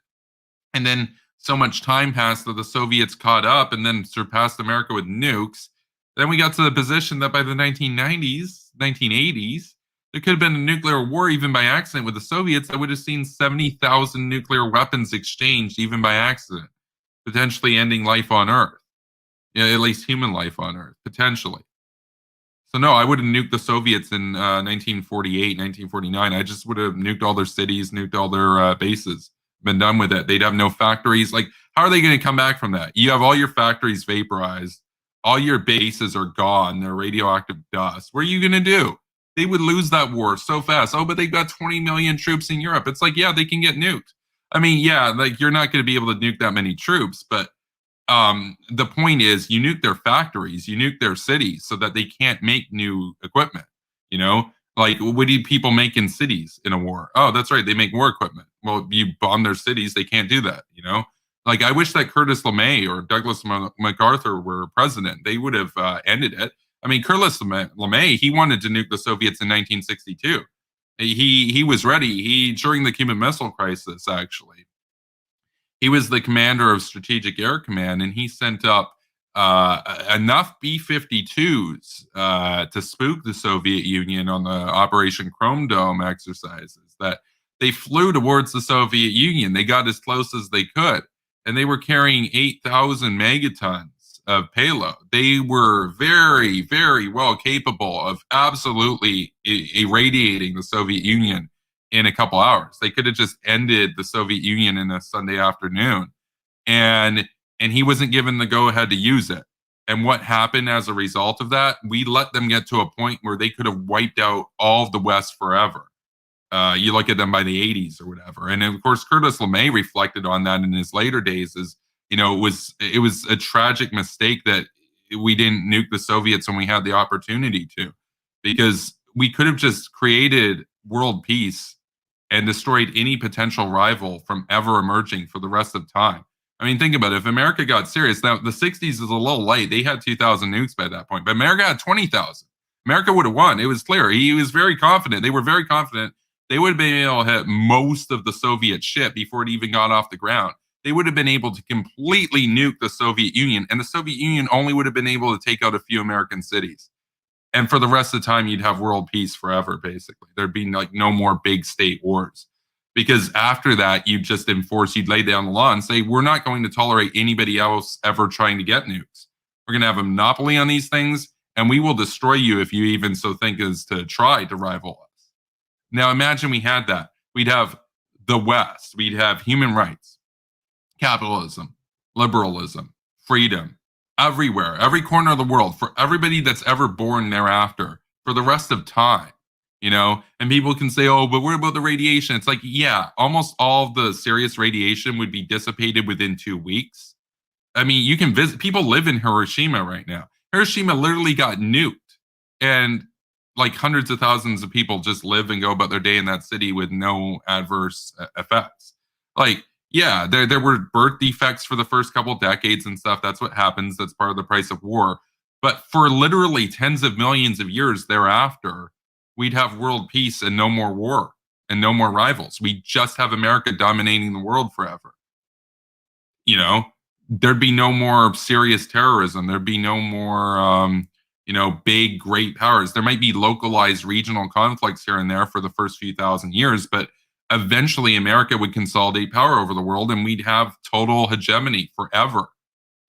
And then so much time passed that the Soviets caught up and then surpassed America with nukes. Then we got to the position that by the 1990s, 1980s, there could have been a nuclear war even by accident with the Soviets that would have seen 70,000 nuclear weapons exchanged even by accident, potentially ending life on Earth. Yeah, at least human life on Earth, potentially. So no, I would have nuked the Soviets in 1948, 1949. I just would have nuked all their cities, nuked all their bases, been done with it. They'd have no factories. Like, how are they going to come back from that? You have all your factories vaporized. All your bases are gone. They're radioactive dust. What are you going to do? They would lose that war so fast. Oh, but they got 20 million troops in Europe. It's like, yeah, they can get nuked. I mean, yeah, like you're not going to be able to nuke that many troops, but the point is you nuke their factories, you nuke their cities so that they can't make new equipment. You know, like what do people make in cities in a war? Oh, that's right, they make war equipment. Well, you bomb their cities, they can't do that. You know, like I wish that Curtis LeMay or Douglas MacArthur were president. They would have ended it. I mean, Curtis LeMay, he wanted to nuke the Soviets in 1962. He was ready. He during the Cuban Missile Crisis, actually. He was the commander of Strategic Air Command, and he sent up enough B-52s to spook the Soviet Union on the Operation Chrome Dome exercises that they flew towards the Soviet Union. They got as close as they could, and they were carrying 8,000 megatons of payload. They were very, very well capable of absolutely irradiating the Soviet Union in a couple hours. They could have just ended the Soviet Union in a Sunday afternoon. And he wasn't given the go-ahead to use it. And what happened as a result of that? We let them get to a point where they could have wiped out all of the West forever. You look at them by the 80s or whatever. And of course, Curtis LeMay reflected on that in his later days as, you know, it was a tragic mistake that we didn't nuke the Soviets when we had the opportunity to, because we could have just created world peace and destroyed any potential rival from ever emerging for the rest of time. I mean, think about it. If America got serious, now the 60s is a little late. They had 2,000 nukes by that point, but America had 20,000. America would have won. It was clear. He was very confident. They were very confident. They would have been able to hit most of the Soviet ship before it even got off the ground. They would have been able to completely nuke the Soviet Union, and the Soviet Union only would have been able to take out a few American cities. And for the rest of the time, you'd have world peace forever, basically. There'd be like no more big state wars. Because after that, you'd just you'd lay down the law and say, we're not going to tolerate anybody else ever trying to get nukes. We're going to have a monopoly on these things, and we will destroy you if you even so think as to try to rival us. Now, imagine we had that. We'd have the West. We'd have human rights, capitalism, liberalism, freedom, everywhere, every corner of the world, for everybody that's ever born thereafter, for the rest of time, you know. And people can say, oh, but what about the radiation? It's like, yeah, almost all of the serious radiation would be dissipated within 2 weeks. I mean, you can visit, people live in Hiroshima right now. Hiroshima literally got nuked, and like hundreds of thousands of people just live and go about their day in that city with no adverse effects. Like, yeah, there were birth defects for the first couple decades and stuff. That's what happens. That's part of the price of war. But for literally tens of millions of years thereafter, we'd have world peace and no more war and no more rivals. We just have America dominating the world forever. You know, there'd be no more serious terrorism. There'd be no more, big, great powers. There might be localized regional conflicts here and there for the first few thousand years, but eventually America would consolidate power over the world and we'd have total hegemony forever.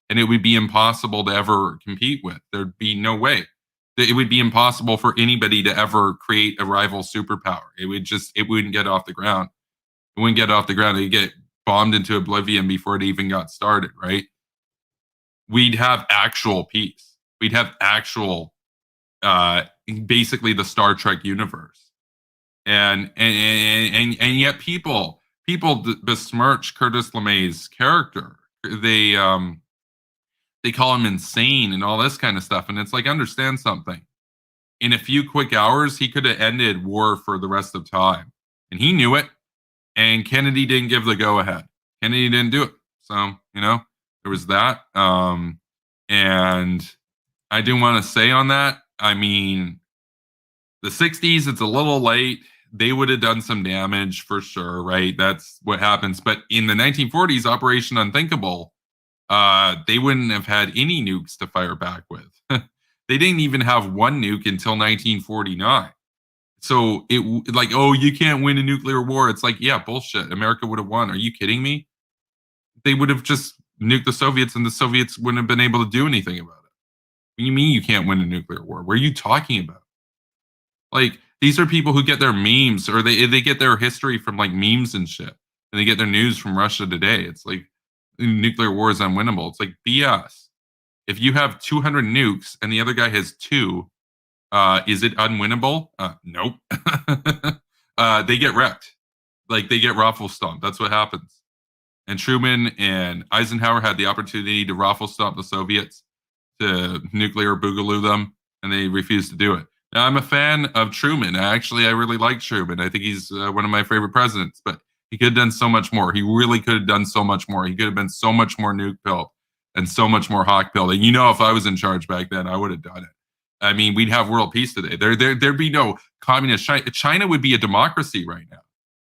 And it would be impossible to ever compete with. There'd be no way. It would be impossible for anybody to ever create a rival superpower. It wouldn't get off the ground. It wouldn't get off the ground. It'd get bombed into oblivion before it even got started, right? We'd have actual peace. We'd have actual, basically the Star Trek universe. And yet people besmirch Curtis LeMay's character. They call him insane and all this kind of stuff. And it's like, understand something. in a few quick hours, he could have ended war for the rest of time. And he knew it. And Kennedy didn't give the go ahead. Kennedy didn't do it. So, there was that. And I do want to say on that, I mean, the 60s, it's a little late. They would have done some damage for sure, right? That's what happens. But in the 1940s, Operation Unthinkable, they wouldn't have had any nukes to fire back with. They didn't even have one nuke until 1949. So oh, you can't win a nuclear war. It's like, yeah, bullshit. America would have won. Are you kidding me? They would have just nuked the Soviets and the Soviets wouldn't have been able to do anything about it. What do you mean you can't win a nuclear war? What are you talking about? Like, these are people who get their memes or they get their history from like memes and shit. And they get their news from Russia Today. It's like nuclear war is unwinnable. It's like BS. If you have 200 nukes and the other guy has 2, is it unwinnable? Nope. They get wrecked. Like, they get raffle stomped. That's what happens. And Truman and Eisenhower had the opportunity to raffle stomp the Soviets, to nuclear boogaloo them, and they refused to do it. Now, I'm a fan of Truman. I really like Truman. I think he's one of my favorite presidents, but he could have done so much more. He really could have done so much more. He could have been so much more nuke pilled and so much more hawk pilled. And if I was in charge back then, I would have done it. I mean, we'd have world peace today. There'd be no communist China. China would be a democracy right now.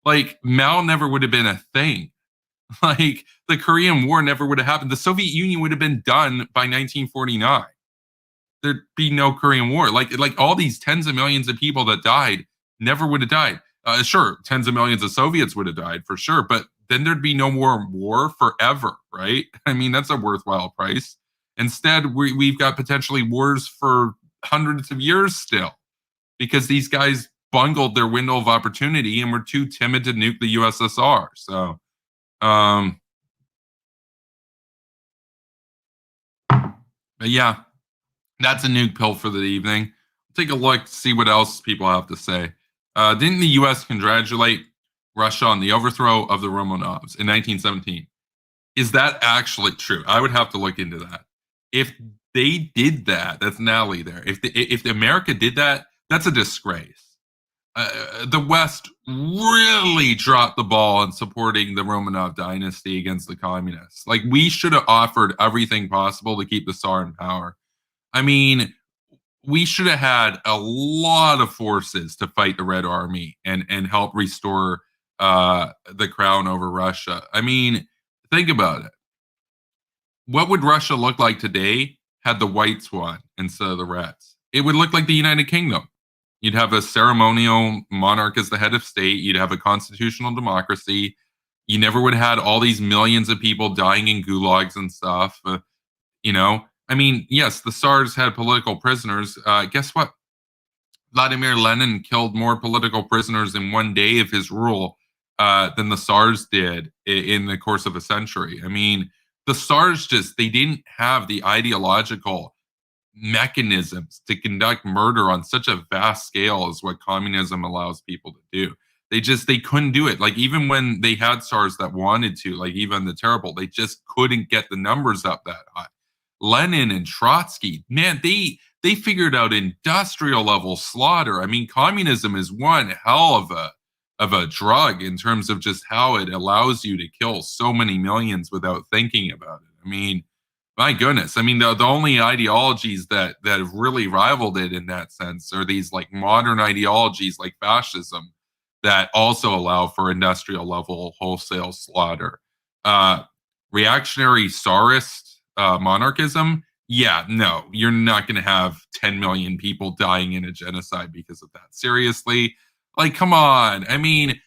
Like, Mao never would have been a thing. Like, the Korean War never would have happened. The Soviet Union would have been done by 1949. There'd be no Korean War. Like all these tens of millions of people that died never would have died. Sure, tens of millions of Soviets would have died for sure, but then there'd be no more war forever, right? I mean, that's a worthwhile price. Instead, we've got potentially wars for hundreds of years still, because these guys bungled their window of opportunity and were too timid to nuke the USSR. So, but yeah, that's a nuke pill for the evening. Take a look, see what else people have to say. Didn't the U.S. congratulate Russia on the overthrow of the Romanovs in 1917? Is that actually true? I would have to look into that. If they did that, that's Natalie there. If America did that, that's a disgrace. The West really dropped the ball in supporting the Romanov dynasty against the communists. Like, we should have offered everything possible to keep the Tsar in power. I mean, we should have had a lot of forces to fight the Red Army and help restore the crown over Russia. I mean, think about it. What would Russia look like today had the Whites won instead of the Reds? It would look like the United Kingdom. You'd have a ceremonial monarch as the head of state. You'd have a constitutional democracy. You never would have had all these millions of people dying in gulags and stuff. I mean, yes, the Tsars had political prisoners. Guess what? Vladimir Lenin killed more political prisoners in one day of his rule than the Tsars did in the course of a century. I mean, the Tsars they didn't have the ideological mechanisms to conduct murder on such a vast scale as what communism allows people to do. They couldn't do it. Like, even when they had Tsars that wanted to, like even the terrible, they just couldn't get the numbers up that high. Lenin and Trotsky, man, they figured out industrial level slaughter. I mean, communism is one hell of a drug in terms of just how it allows you to kill so many millions without thinking about it. I mean, my goodness. I mean, the only ideologies that have really rivaled it in that sense are these like modern ideologies like fascism that also allow for industrial level wholesale slaughter. Reactionary Tsarist monarchism, yeah, no, you're not going to have 10 million people dying in a genocide because of that. Seriously? Like, come on. I mean,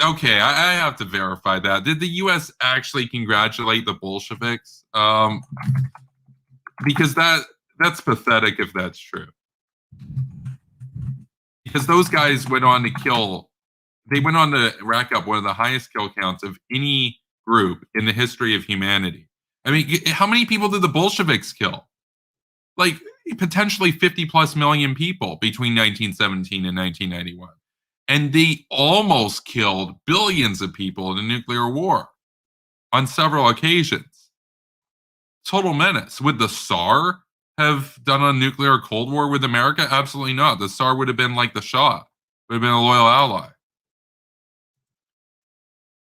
okay, I have to verify that. Did the U.S. actually congratulate the Bolsheviks? Because that's pathetic if that's true. Because those guys went on to rack up one of the highest kill counts of any group in the history of humanity. I mean, how many people did the Bolsheviks kill? Like, potentially 50 plus million people between 1917 and 1991. And they almost killed billions of people in a nuclear war on several occasions. Total menace. With the Tsar, have done a nuclear Cold War with America? Absolutely not. The Tsar would have been like the Shah, would have been a loyal ally.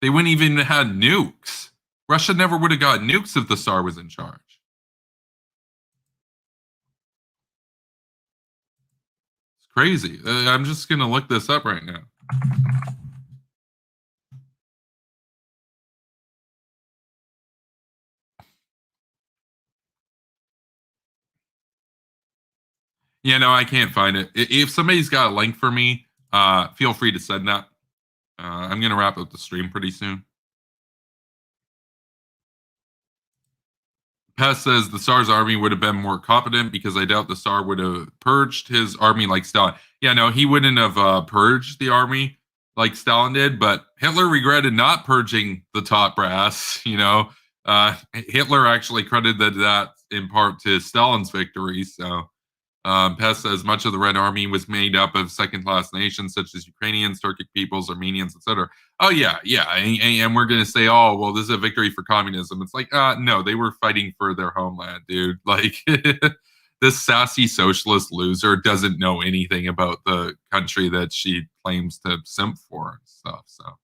They wouldn't even have had nukes. Russia never would have got nukes if the Tsar was in charge. It's crazy. I'm just going to look this up right now. Yeah, no, I can't find it. If somebody's got a link for me, feel free to send that. I'm going to wrap up the stream pretty soon. Pest says the Tsar's army would have been more competent because I doubt the Tsar would have purged his army like Stalin. Yeah, no, he wouldn't have purged the army like Stalin did, but Hitler regretted not purging the top brass. Hitler actually credited that in part to Stalin's victory. So Pest says much of the Red Army was made up of second-class nations such as Ukrainians, Turkic peoples, Armenians, etc. Oh yeah, and we're gonna say, oh well, this is a victory for communism. It's like, no, they were fighting for their homeland, dude. Like, this sassy socialist loser doesn't know anything about the country that she claims to simp for and stuff. So,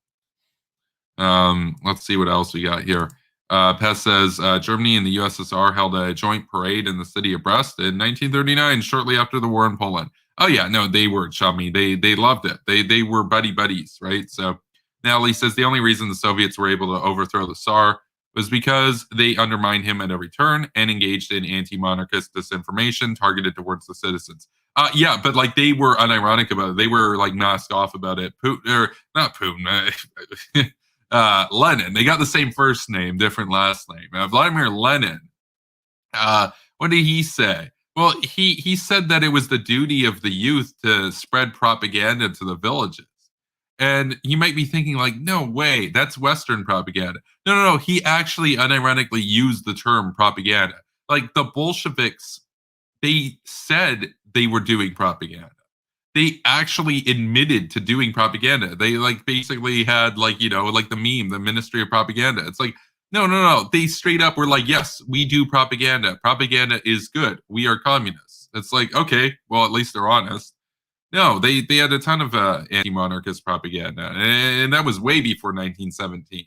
let's see what else we got here. Pest says Germany and the USSR held a joint parade in the city of Brest in 1939, shortly after the war in Poland. Oh yeah, no, they were chummy. They loved it. They were buddies, right? So Natalie says the only reason the Soviets were able to overthrow the Tsar was because they undermined him at every turn and engaged in anti-monarchist disinformation targeted towards the citizens. Yeah, but like they were unironic about it. They were like masked off about it. Putin, or not Putin. Lenin. They got the same first name, different last name. Vladimir Lenin. What did he say? Well, he said that it was the duty of the youth to spread propaganda to the villages. And you might be thinking, like, no way, that's Western propaganda. No. He actually unironically used the term propaganda. Like the Bolsheviks, they said they were doing propaganda. They actually admitted to doing propaganda. They like basically had like the meme, the Ministry of Propaganda. It's like no. They straight up were like, yes, we do propaganda. Propaganda is good. We are communists. It's like, okay, well at least they're honest. No, they had a ton of anti-monarchist propaganda, and that was way before 1917.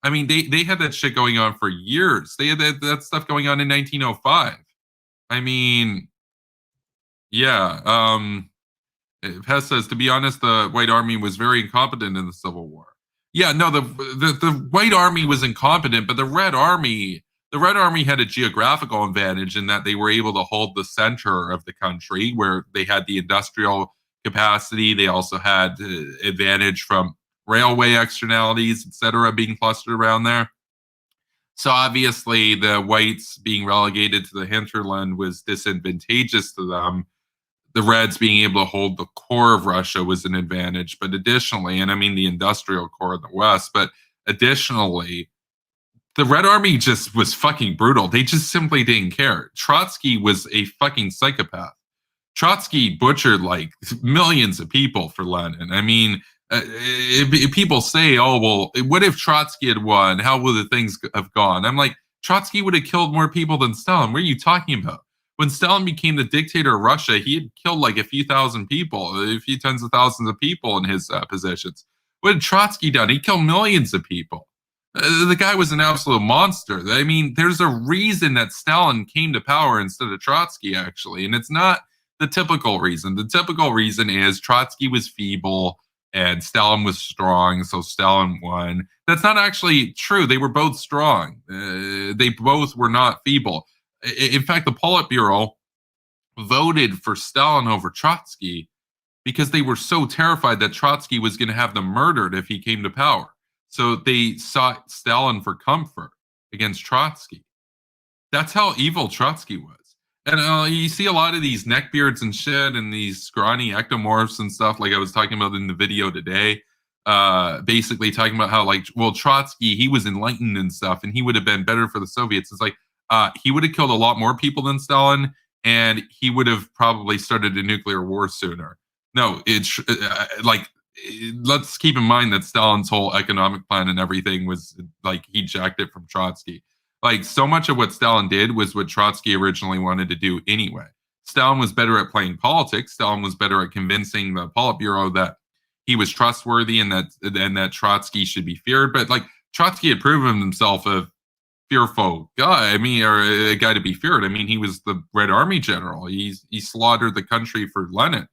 I mean, they had that shit going on for years. They had that stuff going on in 1905. I mean, yeah. Hess says, to be honest, the White Army was very incompetent in the Civil War. Yeah, no, the White Army was incompetent, but the Red Army had a geographical advantage in that they were able to hold the center of the country where they had the industrial capacity. They also had advantage from railway externalities, etc., being clustered around there. So obviously, the whites being relegated to the hinterland was disadvantageous to them. The Reds being able to hold the core of Russia was an advantage. But additionally, and I mean the industrial core of the West, but additionally, the Red Army just was fucking brutal. They just simply didn't care. Trotsky was a fucking psychopath. Trotsky butchered like millions of people for Lenin. I mean, if people say, oh, well, what if Trotsky had won? How would the things have gone? I'm like, Trotsky would have killed more people than Stalin. What are you talking about? When Stalin became the dictator of Russia, he had killed like a few thousand people, a few tens of thousands of people in his positions. What had Trotsky done? He killed millions of people. The guy was an absolute monster. I mean, there's a reason that Stalin came to power instead of Trotsky, actually. And it's not the typical reason. The typical reason is Trotsky was feeble and Stalin was strong, so Stalin won. That's not actually true. They were both strong. They both were not feeble. In fact, the Politburo voted for Stalin over Trotsky because they were so terrified that Trotsky was going to have them murdered if he came to power. So they sought Stalin for comfort against Trotsky. That's how evil Trotsky was. And you see a lot of these neckbeards and shit and these scrawny ectomorphs and stuff like I was talking about in the video today. Basically talking about how, like, well, Trotsky, he was enlightened and stuff, and he would have been better for the Soviets. It's like, he would have killed a lot more people than Stalin, and he would have probably started a nuclear war sooner. No, it's let's keep in mind that Stalin's whole economic plan and everything was like he jacked it from Trotsky. Like, so much of what Stalin did was what Trotsky originally wanted to do anyway. Stalin was better at playing politics. Stalin was better at convincing the Politburo that he was trustworthy and that Trotsky should be feared. But like, Trotsky had proven himself a fearful guy. I mean, or a guy to be feared. I mean, he was the Red Army general. He slaughtered the country for Lenin.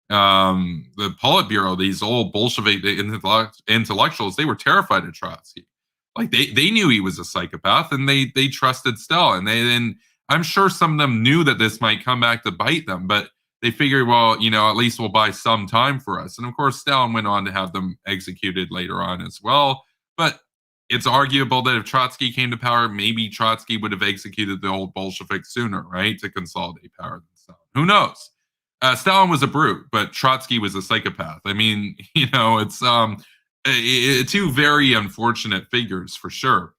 The Politburo, these old Bolshevik intellectuals, they were terrified of Trotsky. Like, they knew he was a psychopath, and they trusted Stalin. And I'm sure some of them knew that this might come back to bite them, but they figured, well, at least we'll buy some time for us. And of course, Stalin went on to have them executed later on as well. But it's arguable that if Trotsky came to power, maybe Trotsky would have executed the old Bolsheviks sooner, right, to consolidate power than Stalin. Who knows? Stalin was a brute, but Trotsky was a psychopath. I mean, it's two very unfortunate figures for sure.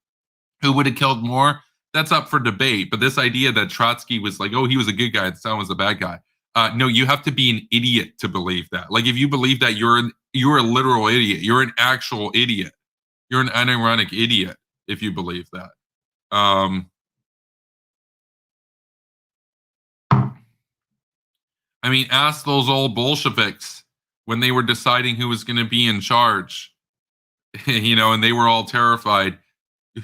Who would have killed more? That's up for debate. But this idea that Trotsky was like, oh, he was a good guy and Stalin was a bad guy. No, you have to be an idiot to believe that. Like, if you believe that, you're a literal idiot. You're an actual idiot. You're an unironic idiot if you believe that. I mean, ask those old Bolsheviks when they were deciding who was going to be in charge, and they were all terrified.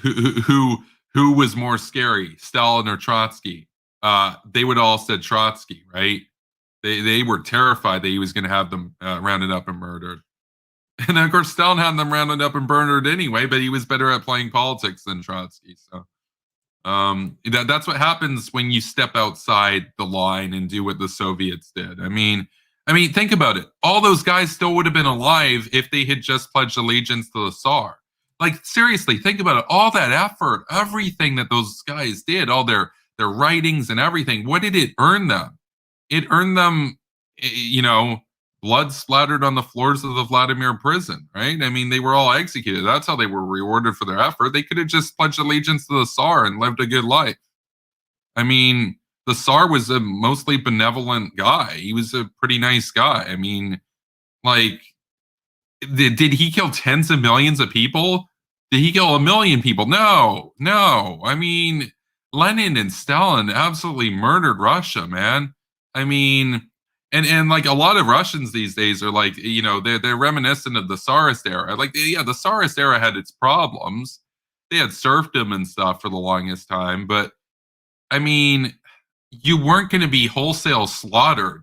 Who was more scary, Stalin or Trotsky? They would all said Trotsky, right? They were terrified that he was going to have them rounded up and murdered. And of course, Stalin had them rounded up and murdered anyway, but he was better at playing politics than Trotsky. So that's what happens when you step outside the line and do what the Soviets did. I mean, think about it. All those guys still would have been alive if they had just pledged allegiance to the Tsar. Like, seriously, think about it. All that effort, everything that those guys did, all their writings and everything, what did it earn them? It earned them, blood splattered on the floors of the Vladimir prison, right? I mean, they were all executed. That's how they were rewarded for their effort. They could have just pledged allegiance to the Tsar and lived a good life. I mean, the Tsar was a mostly benevolent guy. He was a pretty nice guy. I mean, like, did he kill tens of millions of people? Did he kill 1 million people? No. I mean, Lenin and Stalin absolutely murdered Russia, man. I mean, and like, a lot of Russians these days are like, they're reminiscent of the Tsarist era. Like, yeah, the Tsarist era had its problems. They had serfdom and stuff for the longest time, but I mean, you weren't going to be wholesale slaughtered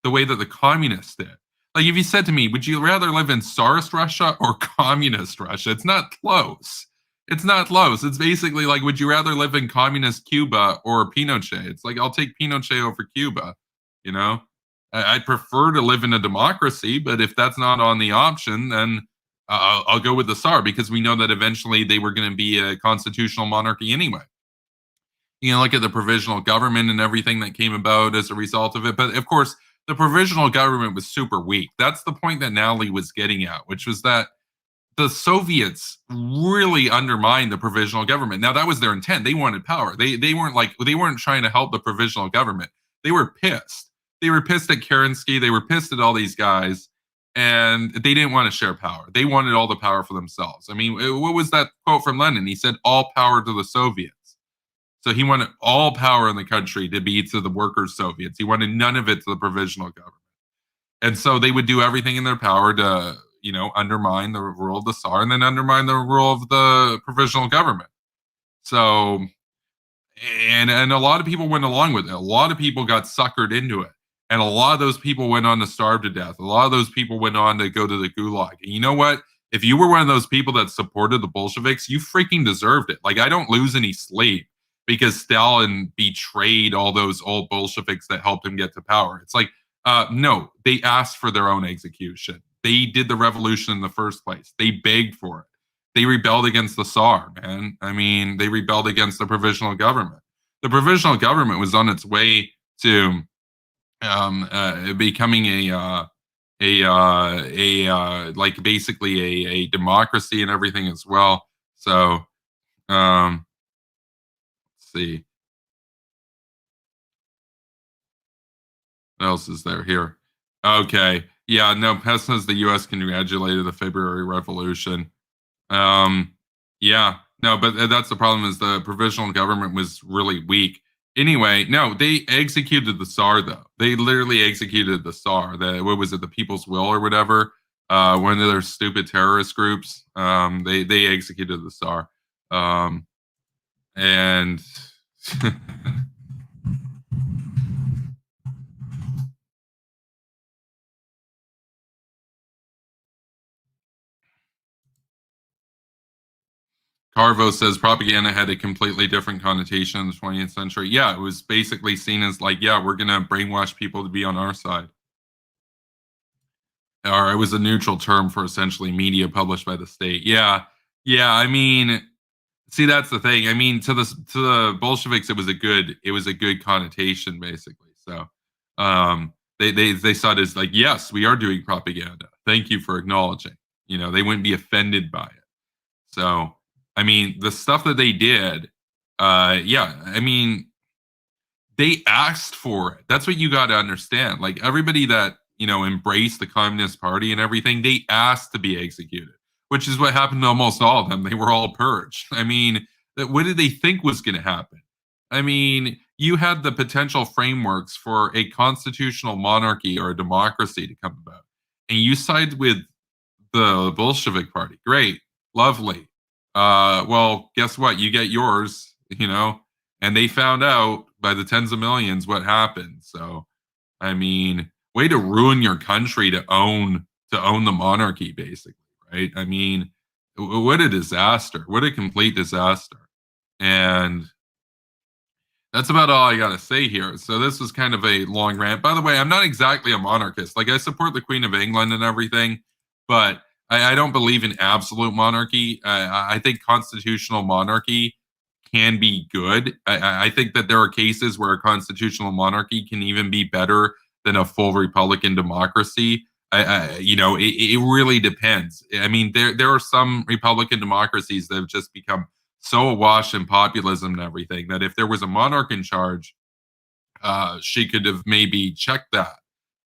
the way that the communists did. Like, if you said to me, would you rather live in Tsarist Russia or communist Russia? It's not close. It's not close. It's basically like, would you rather live in communist Cuba or Pinochet? It's like, I'll take Pinochet over Cuba. I'd prefer to live in a democracy, but if that's not on the option, then I'll go with the Tsar, because we know that eventually they were going to be a constitutional monarchy anyway. Look at the provisional government and everything that came about as a result of it. But of course, the provisional government was super weak. That's the point that Natalie was getting at, which was that the Soviets really undermined the provisional government. Now, that was their intent. They wanted power. They weren't trying to help the provisional government. They were pissed. They were pissed at Kerensky. They were pissed at all these guys, and they didn't want to share power. They wanted all the power for themselves. I mean, what was that quote from Lenin? He said, "All power to the Soviets." So he wanted all power in the country to be to the workers' Soviets. He wanted none of it to the provisional government. And so they would do everything in their power to, undermine the rule of the Tsar and then undermine the rule of the provisional government. So, and a lot of people went along with it. A lot of people got suckered into it. And a lot of those people went on to starve to death. A lot of those people went on to go to the gulag. And you know what? If you were one of those people that supported the Bolsheviks, you freaking deserved it. Like, I don't lose any sleep because Stalin betrayed all those old Bolsheviks that helped him get to power. It's like, no, they asked for their own execution. They did the revolution in the first place. They begged for it. They rebelled against the Tsar, man. I mean, they rebelled against the provisional government. The provisional government was on its way to becoming like basically a democracy and everything as well. So, let's see. What else is there here? Okay. Yeah, no, Pest says the U.S. congratulated the February Revolution. Yeah, No, but that's the problem is the provisional government was really weak. Anyway, no, they executed the Tsar though. They literally executed the Tsar. The what was it, the People's Will or whatever? One of their stupid terrorist groups. They executed the Tsar. And Carvo says propaganda had a completely different connotation in the 20th century. Yeah, it was basically seen as like, yeah, we're gonna brainwash people to be on our side. Or it was a neutral term for essentially media published by the state. Yeah, yeah. I mean, see, that's the thing. I mean, to the Bolsheviks, it was a good connotation, basically. So, they saw it as like, yes, we are doing propaganda. Thank you for acknowledging. You know, they wouldn't be offended by it. So, I mean, the stuff that they did, yeah, I mean, they asked for it. That's what you got to understand. Like everybody that, you know, embraced the Communist Party and everything, they asked to be executed, which is what happened to almost all of them. They were all purged. I mean, what did they think was going to happen? I mean, you had the potential frameworks for a constitutional monarchy or a democracy to come about, and you side with the Bolshevik Party. Great, lovely. Well, guess what? You get yours, you know, and they found out by the tens of millions what happened. So, I mean, way to ruin your country to own the monarchy, basically, right? I mean, what a disaster! What a complete disaster! And that's about all I got to say here. So this was kind of a long rant. By the way, I'm not exactly a monarchist. Like I support the Queen of England and everything, but I don't believe in absolute monarchy. I think constitutional monarchy can be good. I think that there are cases where a constitutional monarchy can even be better than a full Republican democracy. You know, it really depends. I mean, there are some Republican democracies that have just become so awash in populism and everything that if there was a monarch in charge, she could have maybe checked that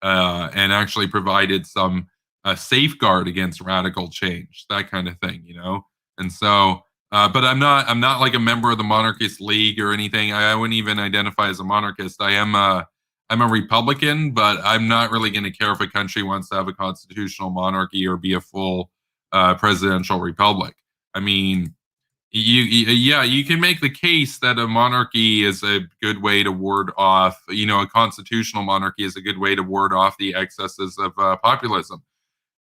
and actually provided some safeguard against radical change, that kind of thing, you know. And so, but I'm not like a member of the monarchist league or anything. I wouldn't even identify as a monarchist. I'm a Republican, but I'm not really going to care if a country wants to have a constitutional monarchy or be a full presidential republic. I mean, yeah, you can make the case that a monarchy is a good way to ward off, you know, a constitutional monarchy is a good way to ward off the excesses of populism.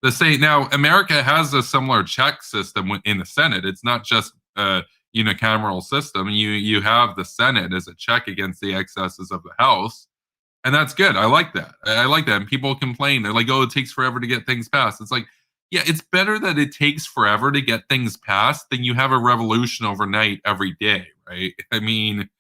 The same now, America has a similar check system in the Senate. It's not just a unicameral system. You have the Senate as a check against the excesses of the House, and that's good. I like that. I like that. And people complain. They're like, "Oh, it takes forever to get things passed." It's like, yeah, it's better that it takes forever to get things passed than you have a revolution overnight every day, right? I mean,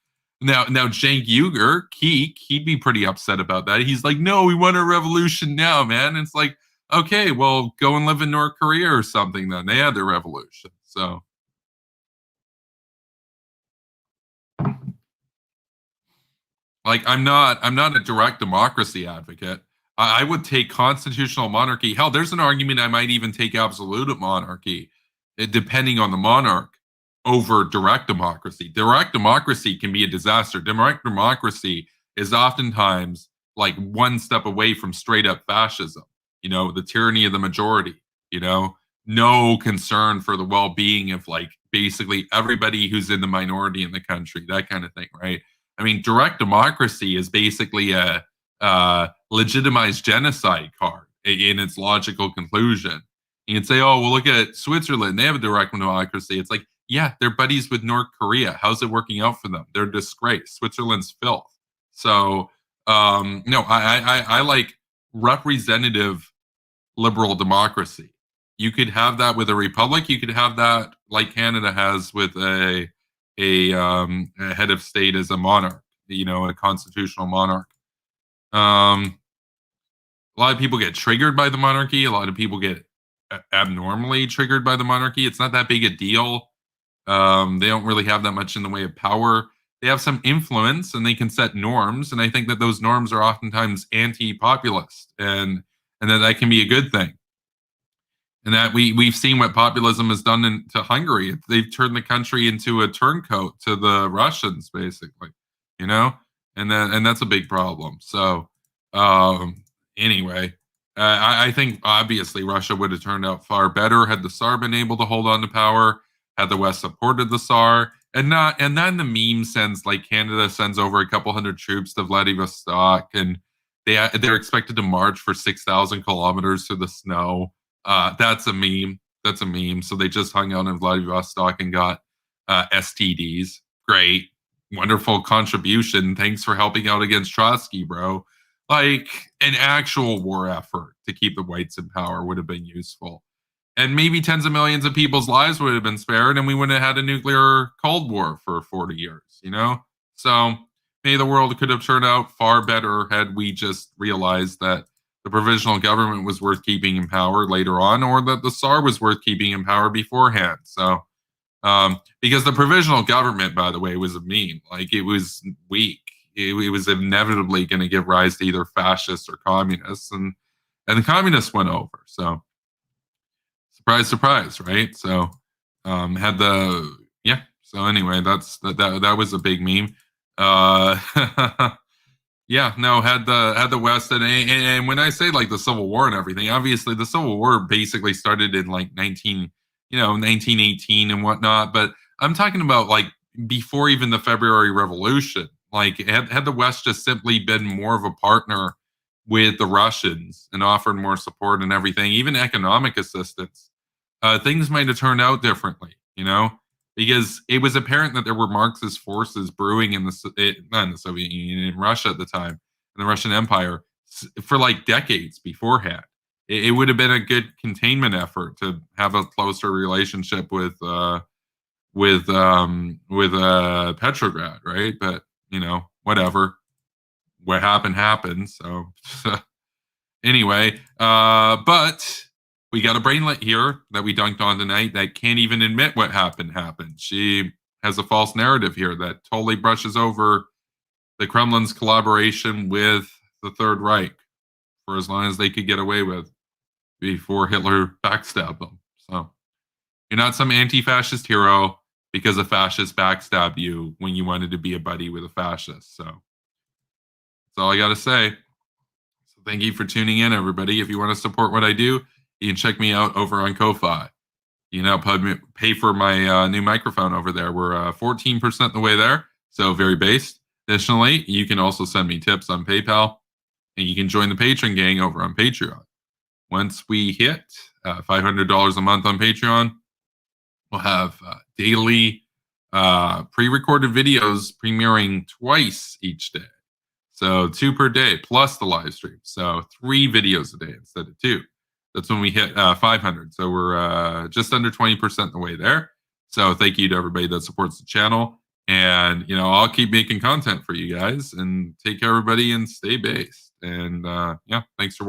now Cenk Uygur, he'd be pretty upset about that. He's like, "No, we want a revolution now, man." And it's like, okay, well, go and live in North Korea or something. Then they had their revolution, so. Like I'm not a direct democracy advocate. I would take constitutional monarchy. Hell, there's an argument I might even take absolute monarchy, depending on the monarch, over direct democracy. Direct democracy can be a disaster. Direct democracy is oftentimes like one step away from straight up fascism. You know, the tyranny of the majority. You know, no concern for the well being of like basically everybody who's in the minority in the country. That kind of thing, right? I mean, direct democracy is basically a legitimized genocide card in its logical conclusion. You can say, oh, well, look at Switzerland. They have a direct democracy. It's like, yeah, they're buddies with North Korea. How's it working out for them? They're a disgrace. Switzerland's filth. So, no, I like representative liberal democracy. You could have that with a republic. You could have that like Canada has with a head of state as a monarch, you know, a constitutional monarch. A lot of people get triggered by the monarchy. A lot of people get abnormally triggered by the monarchy. It's not that big a deal. They don't really have that much in the way of power. They have some influence and they can set norms. And I think that those norms are oftentimes anti-populist and that can be a good thing. And that we've seen what populism has done to Hungary. They've turned the country into a turncoat to the Russians, basically, you know, and that's a big problem. So anyway, I think obviously Russia would have turned out far better had the Tsar been able to hold on to power, had the West supported the Tsar, and then the meme sends like Canada sends over a couple hundred troops to Vladivostok, and they're expected to march for 6,000 kilometers through the snow. That's a meme. That's a meme. So they just hung out in Vladivostok and got STDs. Great. Wonderful contribution. Thanks for helping out against Trotsky, bro. Like an actual war effort to keep the whites in power would have been useful. And maybe tens of millions of people's lives would have been spared, and we wouldn't have had a nuclear Cold War for 40 years, you know? So maybe the world could have turned out far better had we just realized that the provisional government was worth keeping in power later on, or that the Tsar was worth keeping in power beforehand. So, because the provisional government, by the way, was a meme. Like, it was weak. It was inevitably going to give rise to either fascists or communists, and the communists went over. So, surprise, surprise, right? So, had the yeah. So anyway, that was a big meme. Yeah, no, had the West, and when I say like the Civil War and everything, obviously the Civil War basically started in like 1918 and whatnot. But I'm talking about like before even the February Revolution. Like, had the West just simply been more of a partner with the Russians and offered more support and everything, even economic assistance, things might have turned out differently, you know, because it was apparent that there were Marxist forces brewing not in the Soviet Union, in Russia at the time, in the Russian Empire, for like decades beforehand. It would have been a good containment effort to have a closer relationship with Petrograd, right? But you know, whatever. What happened. So anyway, but we got a brainlet here that we dunked on tonight that can't even admit what happened. She has a false narrative here that totally brushes over the Kremlin's collaboration with the Third Reich for as long as they could get away with before Hitler backstabbed them. So you're not some anti-fascist hero because a fascist backstabbed you when you wanted to be a buddy with a fascist. So that's all I got to say. So thank you for tuning in, everybody. If you want to support what I do, you can check me out over on Ko-Fi. You know, pay for my new microphone over there. We're 14% the way there, so very based. Additionally, you can also send me tips on PayPal, and you can join the patron gang over on Patreon. Once we hit $500 a month on Patreon, we'll have daily pre-recorded videos premiering twice each day. So 2 per day plus the live stream. So 3 videos a day instead of 2. That's when we hit 500. So we're just under 20% the way there. So thank you to everybody that supports the channel. And, you know, I'll keep making content for you guys. And take care, everybody, and stay based. And, yeah, thanks for watching.